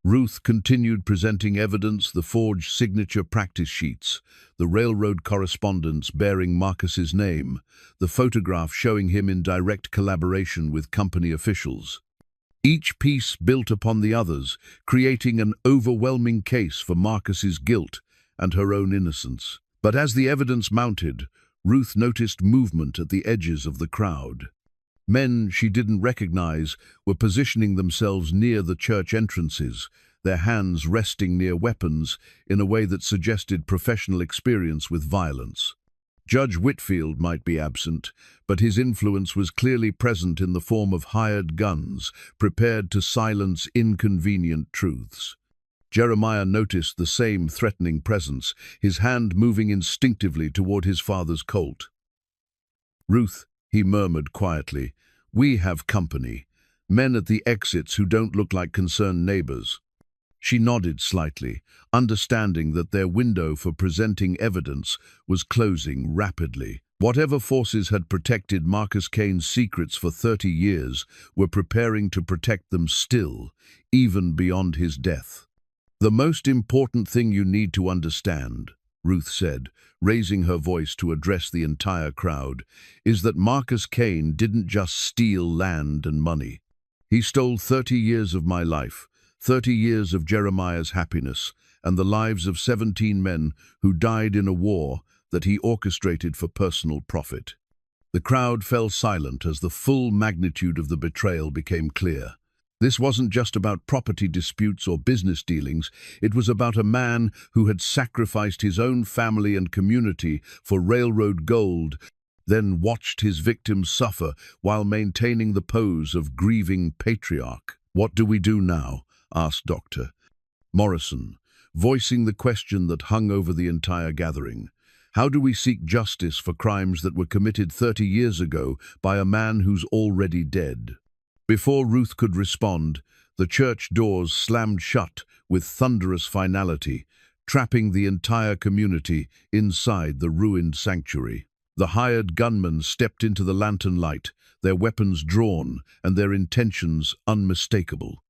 Ruth continued presenting evidence: the forged signature practice sheets, the railroad correspondence bearing Marcus's name, the photograph showing him in direct collaboration with company officials. Each piece built upon the others, creating an overwhelming case for Marcus's guilt and her own innocence. But as the evidence mounted, Ruth noticed movement at the edges of the crowd. Men she didn't recognize were positioning themselves near the church entrances, their hands resting near weapons in a way that suggested professional experience with violence. Judge Whitfield might be absent, but his influence was clearly present in the form of hired guns, prepared to silence inconvenient truths. Jeremiah noticed the same threatening presence, his hand moving instinctively toward his father's Colt. "Ruth," he murmured quietly, "we have company. Men at the exits who don't look like concerned neighbors." She nodded slightly, understanding that their window for presenting evidence was closing rapidly. Whatever forces had protected Marcus Kane's secrets for 30 years were preparing to protect them still, even beyond his death. "The most important thing you need to understand," Ruth said, raising her voice to address the entire crowd, "is that Marcus Kane didn't just steal land and money. He stole 30 years of my life, 30 years of Jeremiah's happiness, and the lives of 17 men who died in a war that he orchestrated for personal profit." The crowd fell silent as the full magnitude of the betrayal became clear. This wasn't just about property disputes or business dealings. It was about a man who had sacrificed his own family and community for railroad gold, then watched his victims suffer while maintaining the pose of grieving patriarch. "What do we do now?" asked Dr. Morrison, voicing the question that hung over the entire gathering. How do we seek justice for crimes that were committed 30 years ago by a man who's already dead? Before Ruth could respond, the church doors slammed shut with thunderous finality, trapping the entire community inside the ruined sanctuary. The hired gunmen stepped into the lantern light, their weapons drawn and their intentions unmistakable.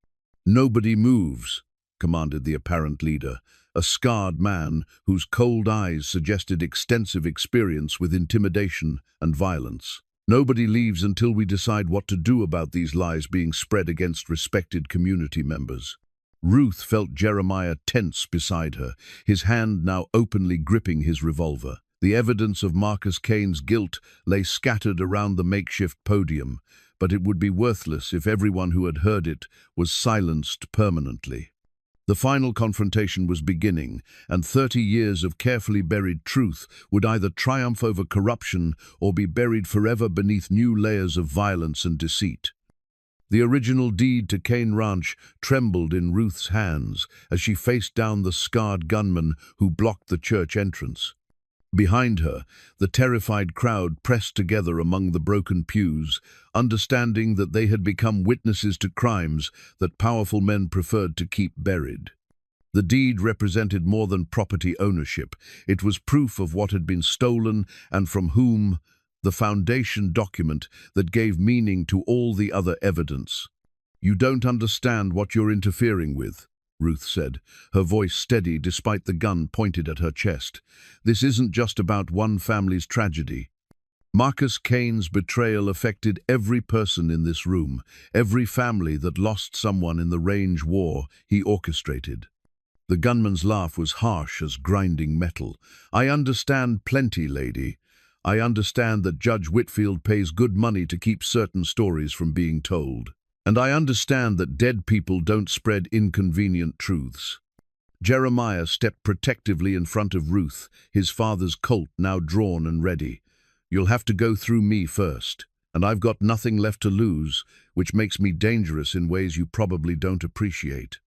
"Nobody moves," commanded the apparent leader, a scarred man whose cold eyes suggested extensive experience with intimidation and violence. "Nobody leaves until we decide what to do about these lies being spread against respected community members." Ruth felt Jeremiah tense beside her, his hand now openly gripping his revolver. The evidence of Marcus Kane's guilt lay scattered around the makeshift podium, but it would be worthless if everyone who had heard it was silenced permanently. The final confrontation was beginning, and 30 years of carefully buried truth would either triumph over corruption or be buried forever beneath new layers of violence and deceit. The original deed to Kane Ranch trembled in Ruth's hands as she faced down the scarred gunman who blocked the church entrance. Behind her, the terrified crowd pressed together among the broken pews, understanding that they had become witnesses to crimes that powerful men preferred to keep buried. The deed represented more than property ownership. It was proof of what had been stolen and from whom, the foundation document that gave meaning to all the other evidence. "You don't understand what you're interfering with," Ruth said, her voice steady despite the gun pointed at her chest. "This isn't just about one family's tragedy. Marcus Kane's betrayal affected every person in this room, every family that lost someone in the Range War he orchestrated." The gunman's laugh was harsh as grinding metal. "I understand plenty, lady. I understand that Judge Whitfield pays good money to keep certain stories from being told. And I understand that dead people don't spread inconvenient truths." Jeremiah stepped protectively in front of Ruth, his father's Colt now drawn and ready. "You'll have to go through me first, and I've got nothing left to lose, which makes me dangerous in ways you probably don't appreciate."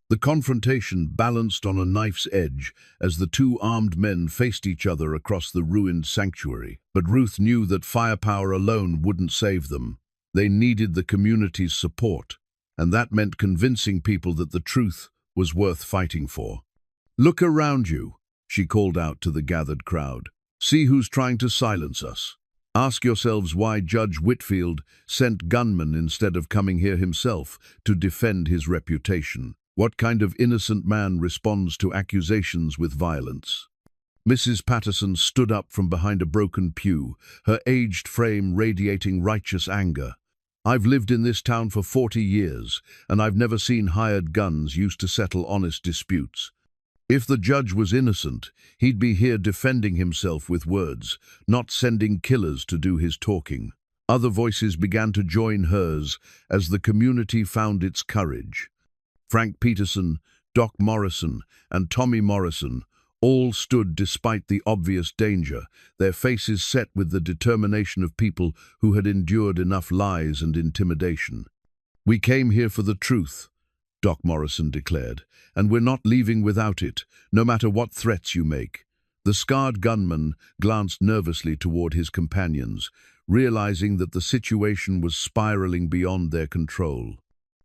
The confrontation balanced on a knife's edge as the two armed men faced each other across the ruined sanctuary. But Ruth knew that firepower alone wouldn't save them. They needed the community's support, and that meant convincing people that the truth was worth fighting for. "Look around you," she called out to the gathered crowd. "See who's trying to silence us. Ask yourselves why Judge Whitfield sent gunmen instead of coming here himself to defend his reputation. What kind of innocent man responds to accusations with violence?" Mrs. Patterson stood up from behind a broken pew, her aged frame radiating righteous anger. "I've lived in this town for 40 years, and I've never seen hired guns used to settle honest disputes. If the judge was innocent, he'd be here defending himself with words, not sending killers to do his talking." Other voices began to join hers as the community found its courage. Frank Peterson, Doc Morrison, and Tommy Morrison all stood despite the obvious danger, their faces set with the determination of people who had endured enough lies and intimidation. "We came here for the truth," Doc Morrison declared, "and we're not leaving without it, no matter what threats you make." The scarred gunman glanced nervously toward his companions, realizing that the situation was spiraling beyond their control.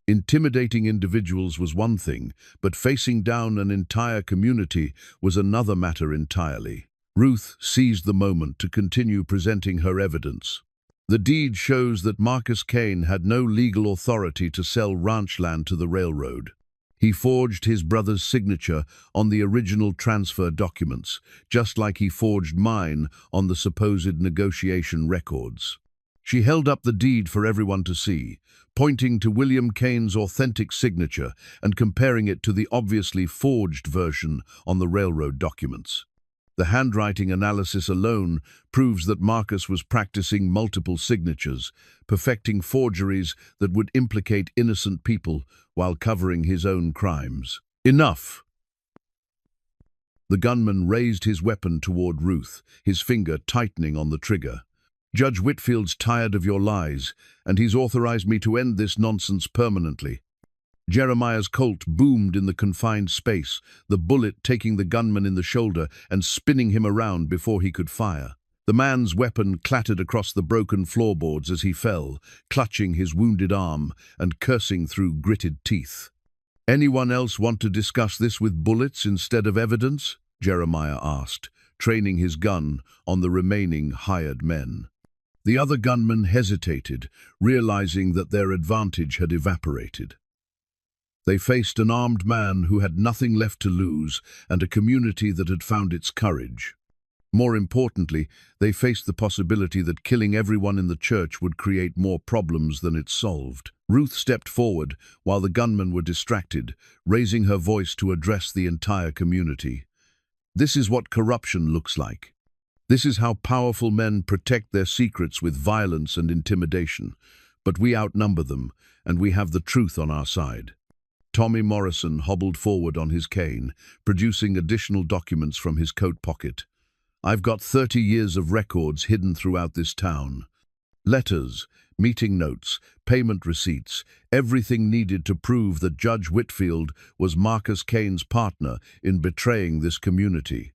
Intimidating individuals was one thing, but facing down an entire community was another matter entirely. Ruth seized the moment to continue presenting her evidence. "The deed shows that Marcus Kane had no legal authority to sell ranch land to the railroad. He forged his brother's signature on the original transfer documents, just like he forged mine on the supposed negotiation records." She held up the deed for everyone to see, pointing to William Kane's authentic signature and comparing it to the obviously forged version on the railroad documents. The handwriting analysis alone proves that Marcus was practicing multiple signatures, perfecting forgeries that would implicate innocent people while covering his own crimes. "Enough!" The gunman raised his weapon toward Ruth, his finger tightening on the trigger. "Judge Whitfield's tired of your lies, and he's authorized me to end this nonsense permanently." Jeremiah's Colt boomed in the confined space, the bullet taking the gunman in the shoulder and spinning him around before he could fire. The man's weapon clattered across the broken floorboards as he fell, clutching his wounded arm and cursing through gritted teeth. "Anyone else want to discuss this with bullets instead of evidence?" Jeremiah asked, training his gun on the remaining hired men. The other gunmen hesitated, realizing that their advantage had evaporated. They faced an armed man who had nothing left to lose and a community that had found its courage. More importantly, they faced the possibility that killing everyone in the church would create more problems than it solved. Ruth stepped forward while the gunmen were distracted, raising her voice to address the entire community. "This is what corruption looks like. This is how powerful men protect their secrets with violence and intimidation. But we outnumber them, and we have the truth on our side." Tommy Morrison hobbled forward on his cane, producing additional documents from his coat pocket. "I've got 30 years of records hidden throughout this town. Letters, meeting notes, payment receipts, everything needed to prove that Judge Whitfield was Marcus Kane's partner in betraying this community."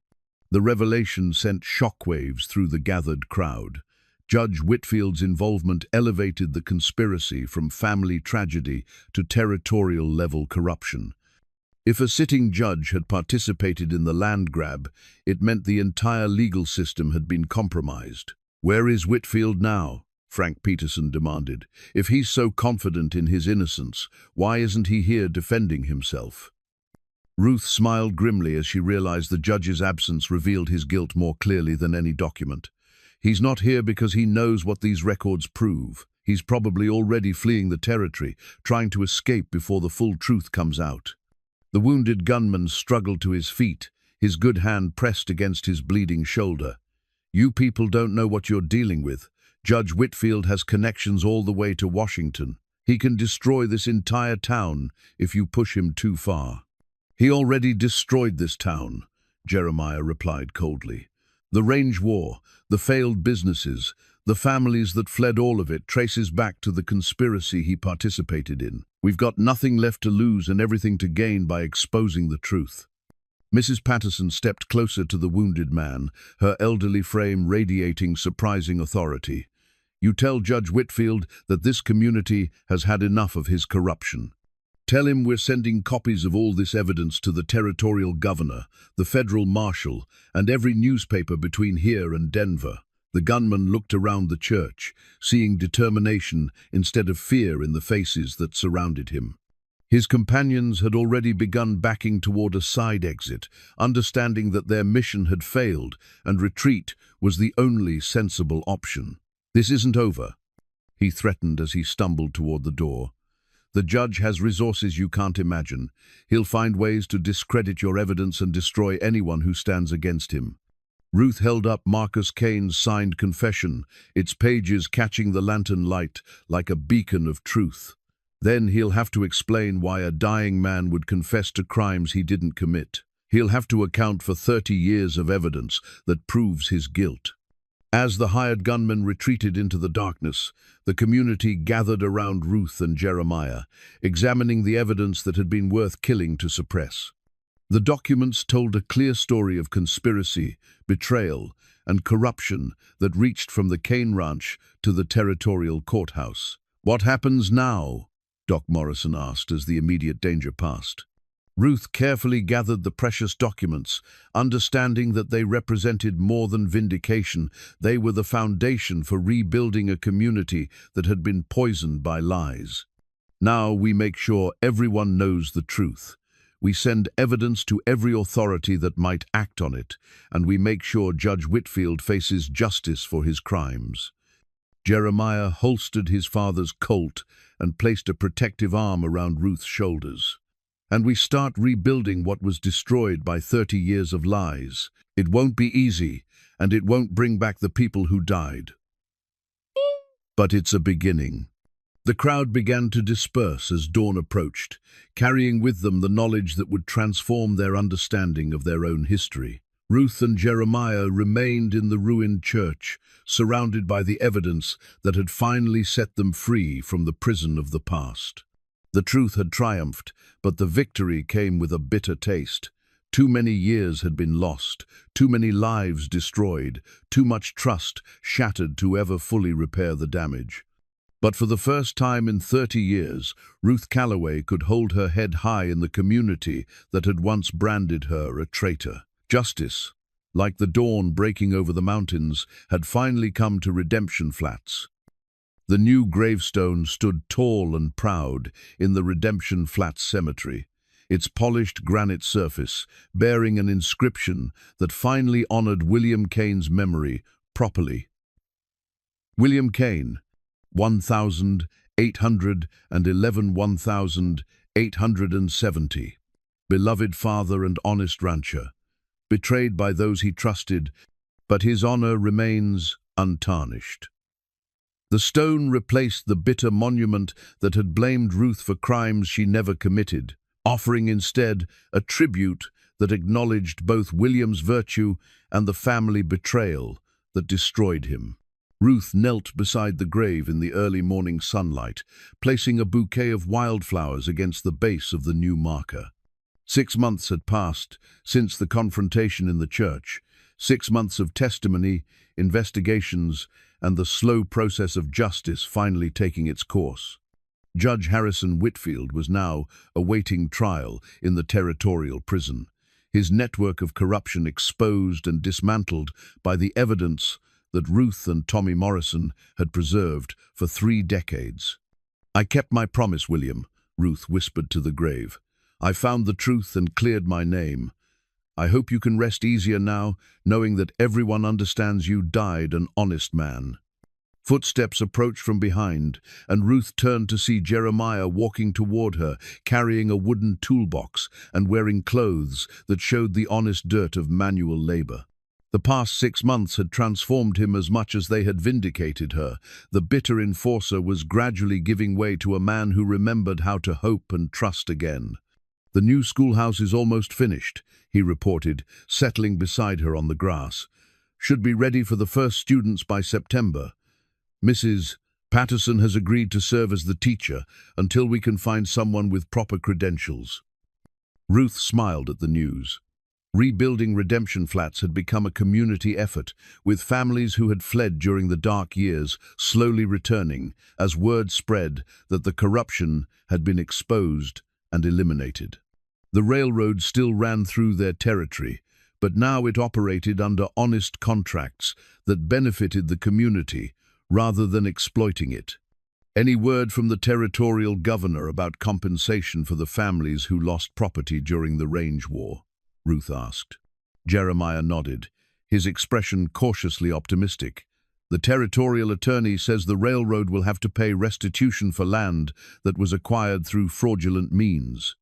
The revelation sent shockwaves through the gathered crowd. Judge Whitfield's involvement elevated the conspiracy from family tragedy to territorial-level corruption. If a sitting judge had participated in the land grab, it meant the entire legal system had been compromised. "Where is Whitfield now?" Frank Peterson demanded. "If he's so confident in his innocence, why isn't he here defending himself?" Ruth smiled grimly as she realized the judge's absence revealed his guilt more clearly than any document. "He's not here because he knows what these records prove. He's probably already fleeing the territory, trying to escape before the full truth comes out." The wounded gunman struggled to his feet, his good hand pressed against his bleeding shoulder. "You people don't know what you're dealing with. Judge Whitfield has connections all the way to Washington. He can destroy this entire town if you push him too far." "He already destroyed this town," Jeremiah replied coldly. "The range war, the failed businesses, the families that fled, all of it traces back to the conspiracy he participated in. We've got nothing left to lose and everything to gain by exposing the truth." Mrs. Patterson stepped closer to the wounded man, her elderly frame radiating surprising authority. "You tell Judge Whitfield that this community has had enough of his corruption. Tell him we're sending copies of all this evidence to the territorial governor, the federal marshal, and every newspaper between here and Denver." The gunman looked around the church, seeing determination instead of fear in the faces that surrounded him. His companions had already begun backing toward a side exit, understanding that their mission had failed and retreat was the only sensible option. "This isn't over," he threatened as he stumbled toward the door. "The judge has resources you can't imagine. He'll find ways to discredit your evidence and destroy anyone who stands against him." Ruth held up Marcus Kane's signed confession, its pages catching the lantern light like a beacon of truth. "Then he'll have to explain why a dying man would confess to crimes he didn't commit. He'll have to account for 30 years of evidence that proves his guilt." As the hired gunmen retreated into the darkness, the community gathered around Ruth and Jeremiah, examining the evidence that had been worth killing to suppress. The documents told a clear story of conspiracy, betrayal, and corruption that reached from the Kane Ranch to the territorial courthouse. "What happens now?" Doc Morrison asked as the immediate danger passed. Ruth carefully gathered the precious documents, understanding that they represented more than vindication. They were the foundation for rebuilding a community that had been poisoned by lies. "Now we make sure everyone knows the truth. We send evidence to every authority that might act on it, and we make sure Judge Whitfield faces justice for his crimes." Jeremiah holstered his father's Colt and placed a protective arm around Ruth's shoulders. "And we start rebuilding what was destroyed by 30 years of lies. It won't be easy, and it won't bring back the people who died. But it's a beginning." The crowd began to disperse as dawn approached, carrying with them the knowledge that would transform their understanding of their own history. Ruth and Jeremiah remained in the ruined church, surrounded by the evidence that had finally set them free from the prison of the past. The truth had triumphed, but the victory came with a bitter taste. Too many years had been lost, too many lives destroyed, too much trust shattered to ever fully repair the damage. But for the first time in 30 years, Ruth Calloway could hold her head high in the community that had once branded her a traitor. Justice, like the dawn breaking over the mountains, had finally come to Redemption Flats. The new gravestone stood tall and proud in the Redemption Flats cemetery, its polished granite surface bearing an inscription that finally honored William Kane's memory properly. William Kane, 1870, beloved father and honest rancher, betrayed by those he trusted, but his honor remains untarnished. The stone replaced the bitter monument that had blamed Ruth for crimes she never committed, offering instead a tribute that acknowledged both William's virtue and the family betrayal that destroyed him. Ruth knelt beside the grave in the early morning sunlight, placing a bouquet of wildflowers against the base of the new marker. 6 months had passed since the confrontation in the church, 6 months of testimony, investigations, and the slow process of justice finally taking its course. Judge Harrison Whitfield was now awaiting trial in the territorial prison, his network of corruption exposed and dismantled by the evidence that Ruth and Tommy Morrison had preserved for 3 decades. "I kept my promise, William," Ruth whispered to the grave. "I found the truth and cleared my name. I hope you can rest easier now, knowing that everyone understands you died an honest man." Footsteps approached from behind, and Ruth turned to see Jeremiah walking toward her, carrying a wooden toolbox and wearing clothes that showed the honest dirt of manual labor. The past 6 months had transformed him as much as they had vindicated her. The bitter enforcer was gradually giving way to a man who remembered how to hope and trust again. "The new schoolhouse is almost finished," he reported, settling beside her on the grass. "Should be ready for the first students by September. Mrs. Patterson has agreed to serve as the teacher until we can find someone with proper credentials." Ruth smiled at the news. Rebuilding Redemption Flats had become a community effort, with families who had fled during the dark years slowly returning as word spread that the corruption had been exposed and eliminated. The railroad still ran through their territory, but now it operated under honest contracts that benefited the community rather than exploiting it. "Any word from the territorial governor about compensation for the families who lost property during the Range War?" Ruth asked. Jeremiah nodded, his expression cautiously optimistic. "The territorial attorney says the railroad will have to pay restitution for land that was acquired through fraudulent means.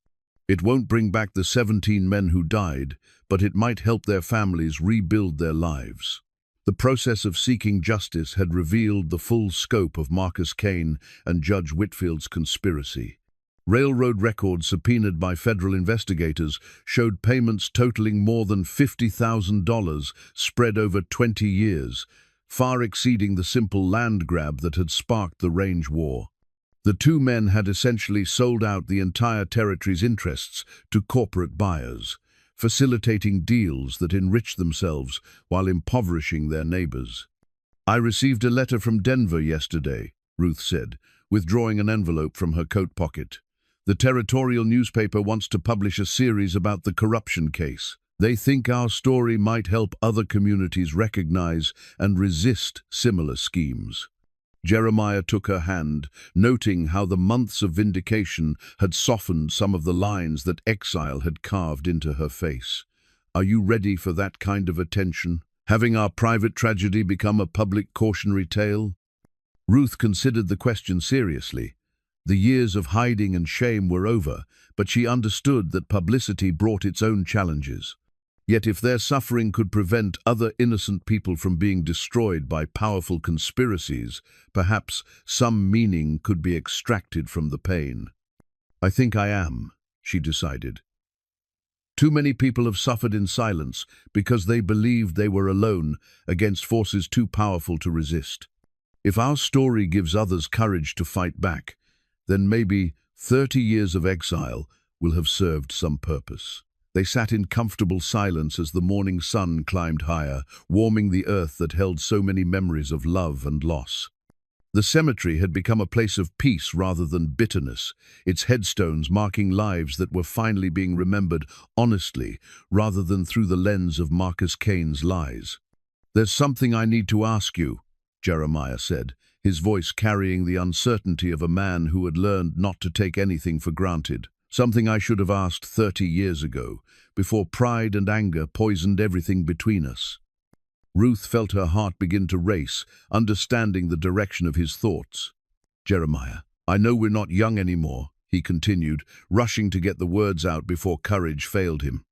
It won't bring back the 17 men who died, but it might help their families rebuild their lives." The process of seeking justice had revealed the full scope of Marcus Kane and Judge Whitfield's conspiracy. Railroad records subpoenaed by federal investigators showed payments totaling more than $50,000 spread over 20 years, far exceeding the simple land grab that had sparked the Range War. The 2 men had essentially sold out the entire territory's interests to corporate buyers, facilitating deals that enriched themselves while impoverishing their neighbors. "I received a letter from Denver yesterday," Ruth said, withdrawing an envelope from her coat pocket. "The territorial newspaper wants to publish a series about the corruption case. They think our story might help other communities recognize and resist similar schemes." Jeremiah took her hand, noting how the months of vindication had softened some of the lines that exile had carved into her face. "Are you ready for that kind of attention? Having our private tragedy become a public cautionary tale?" Ruth considered the question seriously. The years of hiding and shame were over, but she understood that publicity brought its own challenges. Yet if their suffering could prevent other innocent people from being destroyed by powerful conspiracies, perhaps some meaning could be extracted from the pain. "I think I am," she decided. Too many people have suffered in silence because they believed they were alone against forces too powerful to resist. If our story gives others courage to fight back, then maybe 30 years of exile will have served some purpose. They sat in comfortable silence as the morning sun climbed higher, warming the earth that held so many memories of love and loss. The cemetery had become a place of peace rather than bitterness, its headstones marking lives that were finally being remembered honestly rather than through the lens of Marcus Cain's lies. "There's something I need to ask you," Jeremiah said, his voice carrying the uncertainty of a man who had learned not to take anything for granted. "Something I should have asked 30 years ago, before pride and anger poisoned everything between us." Ruth felt her heart begin to race, understanding the direction of his thoughts. "Jeremiah, I know we're not young anymore," he continued, rushing to get the words out before courage failed him.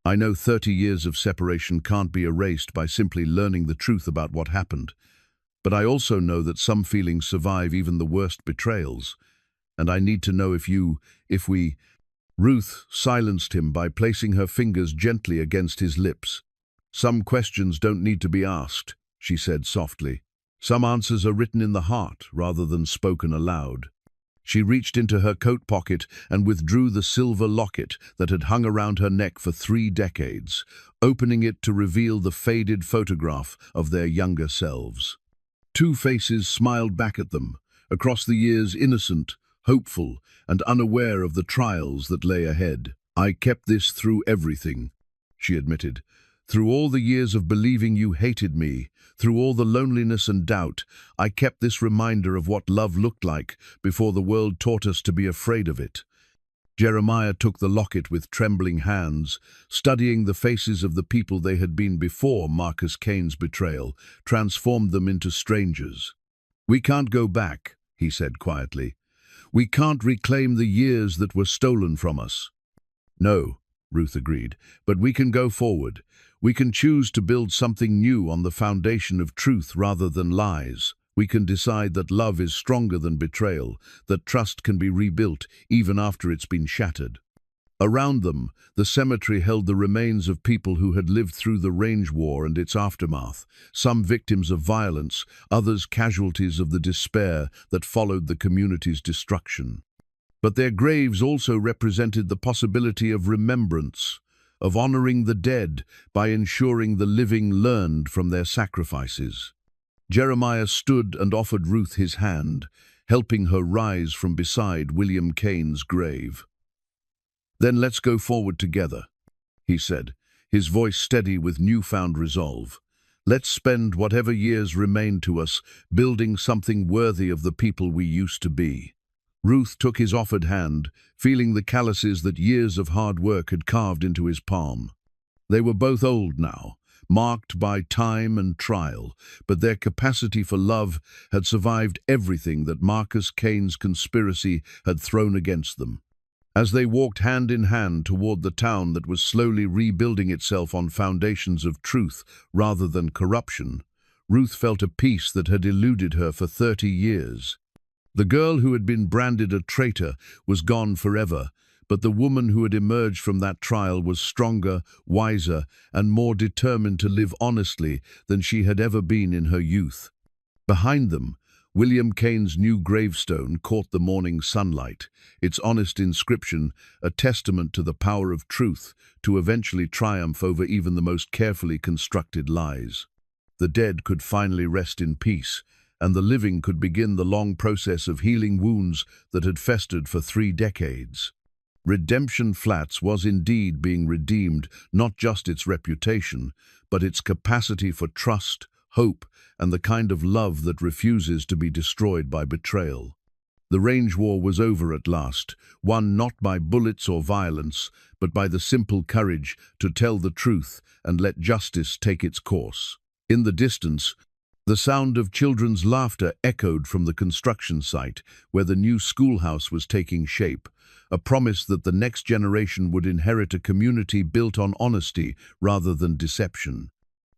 "I know 30 years of separation can't be erased by simply learning the truth about what happened. But I also know that some feelings survive even the worst betrayals. And I need to know if we... Ruth silenced him by placing her fingers gently against his lips. "Some questions don't need to be asked," she said softly. "Some answers are written in the heart rather than spoken aloud." She reached into her coat pocket and withdrew the silver locket that had hung around her neck for 3 decades, opening it to reveal the faded photograph of their younger selves. 2 faces smiled back at them, across the years innocent, hopeful, and unaware of the trials that lay ahead. "I kept this through everything," she admitted. "Through all the years of believing you hated me, through all the loneliness and doubt, I kept this reminder of what love looked like before the world taught us to be afraid of it." Jeremiah took the locket with trembling hands, studying the faces of the people they had been before Marcus Cain's betrayal, transformed them into strangers. "We can't go back," he said quietly. "We can't reclaim the years that were stolen from us." "No," Ruth agreed, "but we can go forward. We can choose to build something new on the foundation of truth rather than lies. We can decide that love is stronger than betrayal, that trust can be rebuilt even after it's been shattered." Around them, the cemetery held the remains of people who had lived through the Range War and its aftermath, some victims of violence, others casualties of the despair that followed the community's destruction. But their graves also represented the possibility of remembrance, of honoring the dead by ensuring the living learned from their sacrifices. Jeremiah stood and offered Ruth his hand, helping her rise from beside William Cain's grave. "Then let's go forward together," he said, his voice steady with newfound resolve. "Let's spend whatever years remain to us building something worthy of the people we used to be." Ruth took his offered hand, feeling the calluses that years of hard work had carved into his palm. They were both old now, marked by time and trial, but their capacity for love had survived everything that Marcus Cain's conspiracy had thrown against them. As they walked hand in hand toward the town that was slowly rebuilding itself on foundations of truth rather than corruption, Ruth felt a peace that had eluded her for 30 years. The girl who had been branded a traitor was gone forever, but the woman who had emerged from that trial was stronger, wiser, and more determined to live honestly than she had ever been in her youth. Behind them, William Cain's new gravestone caught the morning sunlight, its honest inscription a testament to the power of truth to eventually triumph over even the most carefully constructed lies. The dead could finally rest in peace, and the living could begin the long process of healing wounds that had festered for 3 decades. Redemption Flats was indeed being redeemed, not just its reputation, but its capacity for trust, hope, and the kind of love that refuses to be destroyed by betrayal. The Range War was over at last, won not by bullets or violence, but by the simple courage to tell the truth and let justice take its course. In the distance, the sound of children's laughter echoed from the construction site where the new schoolhouse was taking shape, a promise that the next generation would inherit a community built on honesty rather than deception.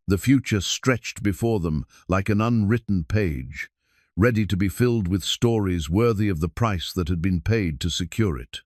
The future stretched before them like an unwritten page, ready to be filled with stories worthy of the price that had been paid to secure it.